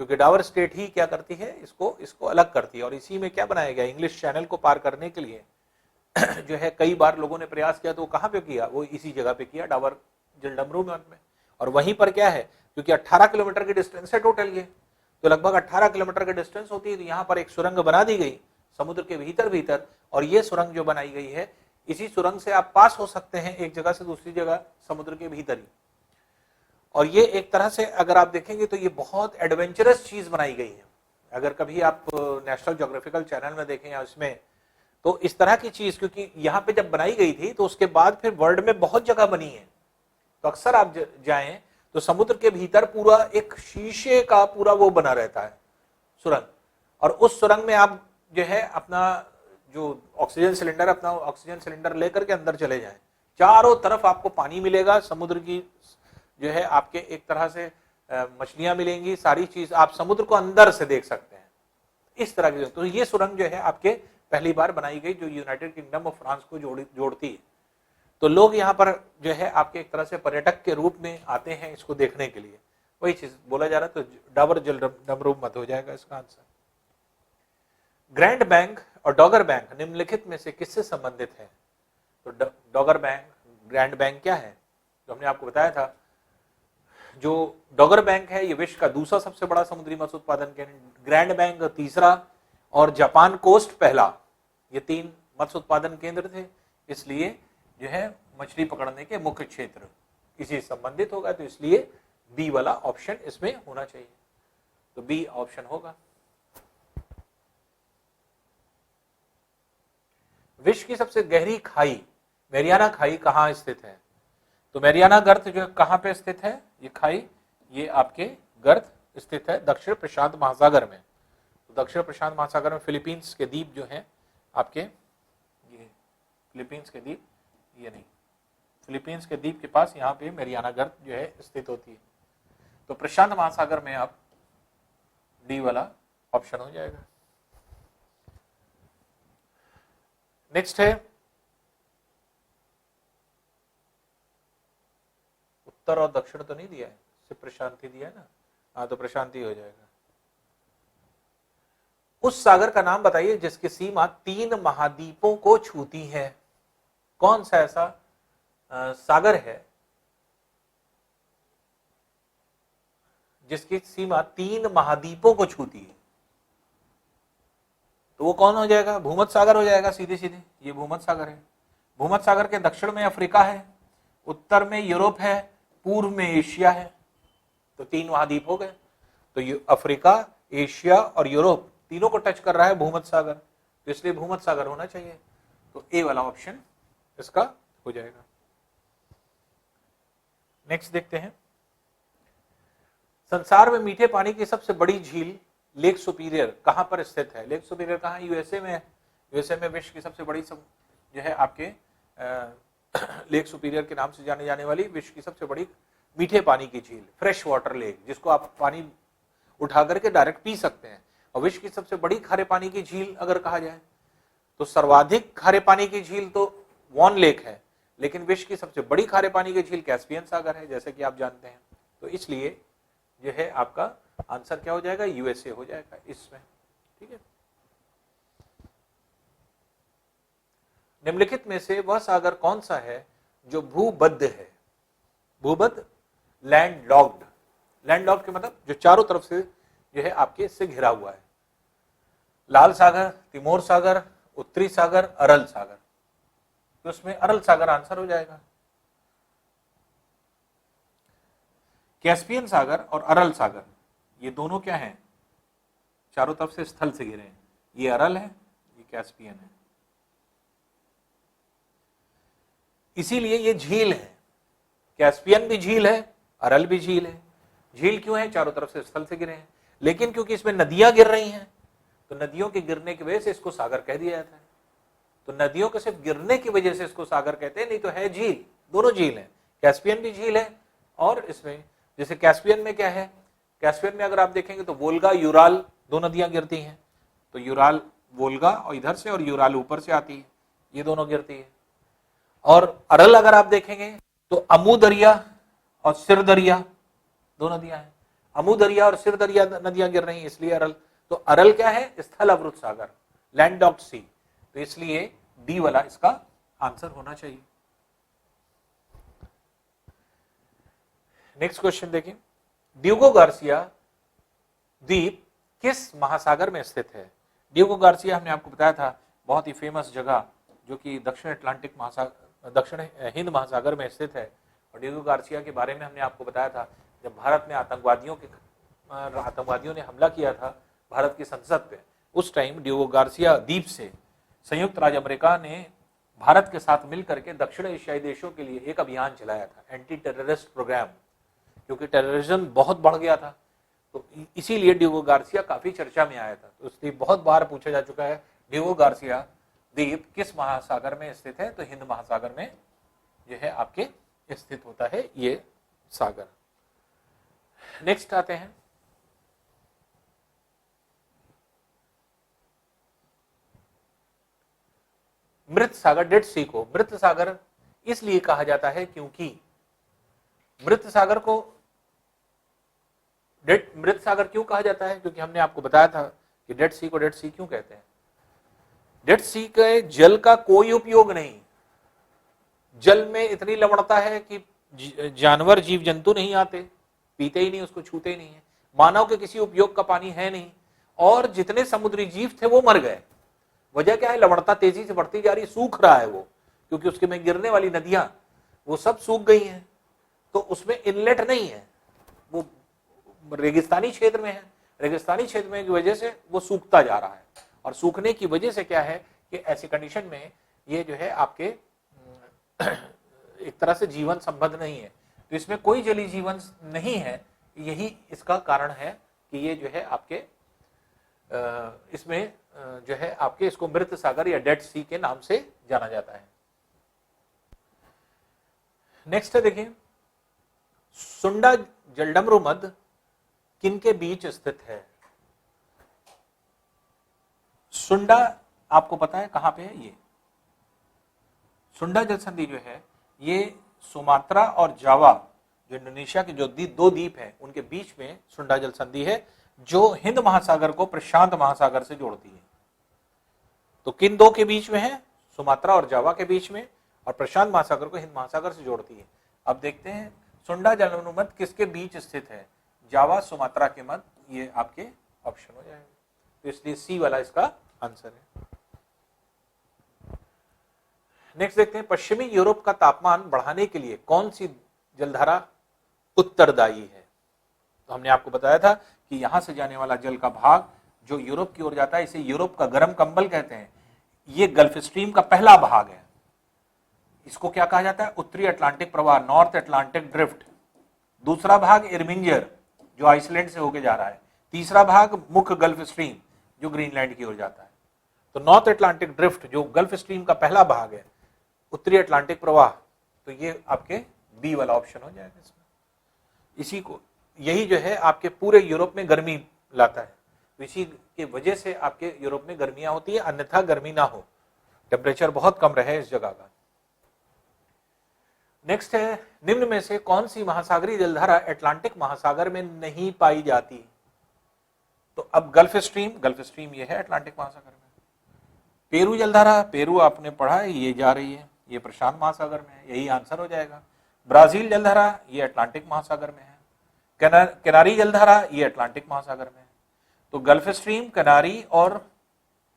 क्योंकि डावर स्टेट ही क्या करती है, इसको अलग करती है। और इसी में क्या बनाया गया, इंग्लिश चैनल को पार करने के लिए जो है कई बार लोगों ने प्रयास किया, तो वो कहां पे किया, वो इसी जगह पे किया, डावर जल डमरू मत में। और वहीं पर क्या है, क्योंकि 18 किलोमीटर की डिस्टेंस है टोटल ये, तो लगभग 18 किलोमीटर की डिस्टेंस होती है, तो यहाँ पर एक सुरंग बना दी गई समुद्र के भीतर, और ये सुरंग जो बनाई गई है, इसी सुरंग से आप पास हो सकते हैं एक जगह से दूसरी जगह समुद्र के भीतर ही। और ये एक तरह से अगर आप देखेंगे तो ये बहुत एडवेंचरस चीज बनाई गई है। अगर कभी आप नेशनल ज्योग्राफिकल चैनल में देखें या इसमें, तो इस तरह की चीज, क्योंकि यहाँ पे जब बनाई गई थी तो उसके बाद फिर वर्ल्ड में बहुत जगह बनी है, तो अक्सर आप जाएं तो समुद्र के भीतर पूरा एक शीशे का पूरा वो बना रहता है सुरंग, और उस सुरंग में आप जो है अपना जो ऑक्सीजन सिलेंडर लेकर के अंदर चले जाएं, चारों तरफ आपको पानी मिलेगा, समुद्र की जो है आपके एक तरह से मछलियां मिलेंगी, सारी चीज आप समुद्र को अंदर से देख सकते हैं इस तरह की। तो ये सुरंग जो है आपके पहली बार बनाई गई जो यूनाइटेड किंगडम और फ्रांस को जोड़ती है। तो लोग यहाँ पर जो है आपके एक तरह से पर्यटक के रूप में आते हैं इसको देखने के लिए, वही चीज बोला जा रहा है। तो डाबर जल डमरू मत हो जाएगा इसका आंसर। ग्रैंड बैंक और डॉगर बैंक निम्नलिखित में से किससे संबंधित है? तो डॉगर बैंक, ग्रैंड बैंक क्या है, जो हमने आपको बताया था, जो डॉगर बैंक है ये विश्व का दूसरा सबसे बड़ा समुद्री मत्स्य उत्पादन केंद्र, ग्रैंड बैंक तीसरा, और जापान कोस्ट पहला, ये 3 मत्स्य उत्पादन केंद्र थे। इसलिए जो है मछली पकड़ने के मुख्य क्षेत्र इसी संबंधित होगा, तो इसलिए बी वाला ऑप्शन इसमें होना चाहिए, तो बी ऑप्शन होगा। विश्व की सबसे गहरी खाई मैरियाना खाई कहां स्थित है? तो मैरियाना गर्त जो कहां पे स्थित है, ये खाई, ये आपके गर्त स्थित है दक्षिण प्रशांत महासागर में। तो दक्षिण प्रशांत महासागर में फिलीपींस के द्वीप जो हैं आपके, ये फिलीपींस के द्वीप, ये नहीं, फिलीपींस के द्वीप के पास यहाँ पे मैरियाना गर्त जो है स्थित होती है। तो प्रशांत महासागर में आप डी वाला ऑप्शन हो जाएगा। नेक्स्ट है उत्तर और दक्षिण तो नहीं दिया है, सिर्फ प्रशांति दिया है ना, हाँ तो प्रशांति हो जाएगा। उस सागर का नाम बताइए जिसकी सीमा 3 महाद्वीपों को छूती है। कौन सा ऐसा सागर है जिसकी सीमा 3 महाद्वीपों को छूती है? तो वो कौन हो जाएगा? भूमध्य सागर हो जाएगा सीधे सीधे, ये भूमध्य सागर है। भूमध्य सागर के दक्षिण में अफ्रीका है, उत्तर में यूरोप है, पूर्व में एशिया है, तो 3 महाद्वीप हो गए। तो अफ्रीका, एशिया और यूरोप तीनों को टच कर रहा है भूमध्य सागर, तो इसलिए भूमध्य सागर होना चाहिए, तो ए वाला ऑप्शन इसका हो जाएगा। नेक्स्ट देखते हैं, संसार में मीठे पानी की सबसे बड़ी झील लेक सुपीरियर कहां पर स्थित है? लेक सुपीरियर कहां? यूएसए में है। यूएसए में विश्व की सबसे बड़ी जो है आपके लेक सुपीरियर के नाम से जाने जाने वाली विश्व की सबसे बड़ी मीठे पानी की झील, फ्रेश वाटर लेक, जिसको आप पानी उठा करके डायरेक्ट पी सकते हैं। और विश्व की सबसे बड़ी खारे पानी की झील अगर कहा जाए तो सर्वाधिक खारे पानी की झील तो वॉन लेक है, लेकिन विश्व की सबसे बड़ी खारे पानी की झील कैस्पियन सागर है, जैसे कि आप जानते हैं। तो इसलिए जो है आपका आंसर क्या हो जाएगा? यूएसए हो जाएगा इसमें, ठीक है। निम्नलिखित में से वह सागर कौन सा है जो भूबद्ध है? भूबद्ध, लैंड लॉक्ड। लैंड लॉक्ड के मतलब जो चारों तरफ से जो है आपके इससे घिरा हुआ है। लाल सागर, तिमोर सागर, उत्तरी सागर, अरल सागर, तो उसमें अरल सागर आंसर हो जाएगा। कैस्पियन सागर और अरल सागर ये दोनों क्या हैं, चारों तरफ से स्थल से घिरे हैं। ये अरल है, ये कैस्पियन है, इसीलिए ये झील है। कैस्पियन भी झील है, अरल भी झील है। झील क्यों है, चारों तरफ से स्थल से गिरे हैं, लेकिन क्योंकि इसमें नदियां गिर रही हैं तो नदियों के गिरने की वजह से इसको सागर कह दिया जाता है। तो नदियों के सिर्फ गिरने की वजह से इसको सागर कहते हैं, नहीं तो है झील, दोनों झील है। कैस्पियन भी झील है और इसमें जैसे कैस्पियन में क्या है, कैस्पियन में अगर आप देखेंगे तो वोल्गा यूराल दो नदियां गिरती हैं, तो यूराल वोल्गा और इधर से और यूराल ऊपर से आती है, ये दोनों गिरती है। और अरल अगर आप देखेंगे तो अमू दरिया और सिर दरिया दो नदियां हैं, अमू दरिया और सिर दरिया नदियां गिर रही हैं, इसलिए अरल। तो अरल क्या है, स्थल अवरुद्ध सागर, लैंड लॉक्ड सी, तो इसलिए डी वाला इसका आंसर होना चाहिए। नेक्स्ट क्वेश्चन देखिए, ड्यूगो गार्सिया द्वीप किस महासागर में स्थित है। ड्यूगो गार्सिया हमने आपको बताया था बहुत ही फेमस जगह जो कि दक्षिण अटलांटिक महासागर, दक्षिण हिंद महासागर में स्थित है। और ड्यूगो गार्सिया के बारे में हमने आपको बताया था जब भारत में आतंकवादियों ने हमला किया था भारत की संसद पे, उस टाइम ड्यूगो गार्सिया द्वीप से संयुक्त राज्य अमेरिका ने भारत के साथ मिलकर के दक्षिण एशियाई देशों के लिए एक अभियान चलाया था, एंटी टेररिस्ट प्रोग्राम, क्योंकि टेररिज्म बहुत बढ़ गया था। तो इसीलिए ड्यूगो गार्सिया काफी चर्चा में आया था। तो इसलिए बहुत बार पूछा जा चुका है ड्यूगो गार्सिया द्वीप किस महासागर में स्थित है, तो हिंद महासागर में जो है आपके स्थित होता है ये सागर। नेक्स्ट आते हैं, मृत सागर, डेड सी को मृत सागर इसलिए कहा जाता है क्योंकि मृत सागर को मृत सागर क्यों कहा जाता है, क्योंकि हमने आपको बताया था कि डेड सी को डेड सी क्यों कहते हैं। डेड सी के जल का कोई उपयोग नहीं, जल में इतनी लवणता है कि जानवर जीव जंतु नहीं आते, पीते ही नहीं, उसको छूते ही नहीं है, मानव के किसी उपयोग का पानी है नहीं, और जितने समुद्री जीव थे वो मर गए। वजह क्या है, लवणता तेजी से बढ़ती जा रही, सूख रहा है वो, क्योंकि उसके में गिरने वाली नदियां वो सब सूख गई हैं, तो उसमें इनलेट नहीं है, वो रेगिस्तानी क्षेत्र में है, रेगिस्तानी क्षेत्र में की वजह से वो सूखता जा रहा है। और सूखने की वजह से क्या है कि ऐसी कंडीशन में ये जो है आपके एक तरह से जीवन संबद्ध नहीं है, तो इसमें कोई जलीय जीवन नहीं है। यही इसका कारण है कि ये जो है आपके इसमें जो है आपके इसको मृत सागर या डेड सी के नाम से जाना जाता है। नेक्स्ट है देखिए, सुंडा जलडमरू मध्य किनके बीच स्थित है। सुंडा आपको पता है कहां पे है, ये सुंडा जलसंधि जो है ये सुमात्रा और जावा जो इंडोनेशिया के जो दो द्वीप हैं उनके बीच में सुंडा जलसंधि है, जो हिंद महासागर को प्रशांत महासागर से जोड़ती है। तो किन दो के बीच में है, सुमात्रा और जावा के बीच में, और प्रशांत महासागर को हिंद महासागर से जोड़ती है। अब देखते हैं सुंडा जलडमरू मध्य किसके बीच स्थित है, जावा सुमात्रा के मध्य, ये आपके ऑप्शन हो जाएगा, तो इसलिए सी वाला इसका आंसर है। नेक्स्ट देखते हैं, पश्चिमी यूरोप का तापमान बढ़ाने के लिए कौन सी जलधारा उत्तरदायी है। तो हमने आपको बताया था कि यहां से जाने वाला जल का भाग जो यूरोप की ओर जाता है, इसे यूरोप का गर्म कंबल कहते हैं। ये गल्फ स्ट्रीम का पहला भाग है, इसको क्या कहा जाता है, उत्तरी अटलांटिक प्रवाह, नॉर्थ अटलांटिक ड्रिफ्ट। दूसरा भाग इरमिंजर जो आइसलैंड से होकर जा रहा है। तीसरा भाग मुख्य गल्फ स्ट्रीम जो ग्रीनलैंड की ओर जाता है। तो नॉर्थ अटलांटिक ड्रिफ्ट जो गल्फ स्ट्रीम का पहला भाग है, उत्तरी अटलांटिक प्रवाह, तो ये आपके बी वाला ऑप्शन हो जाएगा इसमें। इसी को यही जो है आपके पूरे यूरोप में गर्मी लाता है, तो इसी की वजह से आपके यूरोप में गर्मियां होती है, अन्यथा गर्मी ना हो, टेम्परेचर बहुत कम रहे इस जगह का। नेक्स्ट है, निम्न में से कौन सी महासागरीय जलधारा अटलांटिक महासागर में नहीं पाई जाती। तो अब गल्फ स्ट्रीम ये है अटलांटिक महासागर में। पेरू जलधारा, पेरू आपने पढ़ा है, ये जा रही है, ये प्रशांत महासागर में है, यही आंसर हो जाएगा। ब्राजील जलधारा ये अटलांटिक महासागर में है। किनारी जलधारा ये अटलांटिक महासागर में है। तो गल्फ स्ट्रीम, कनारी और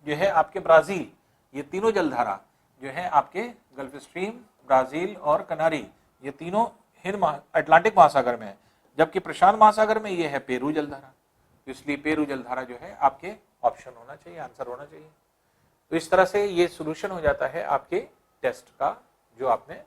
जो है आपके ब्राजील, ये तीनों जलधारा जो है आपके गल्फ स्ट्रीम, ब्राजील और कनारी, ये तीनों अटलांटिक महासागर में है, जबकि प्रशांत महासागर में ये है पेरू जलधारा। तो इसलिए पेरू जलधारा जो है आपके ऑप्शन होना चाहिए, आंसर होना चाहिए। तो इस तरह से ये सोल्यूशन हो जाता है आपके टेस्ट का जो आपने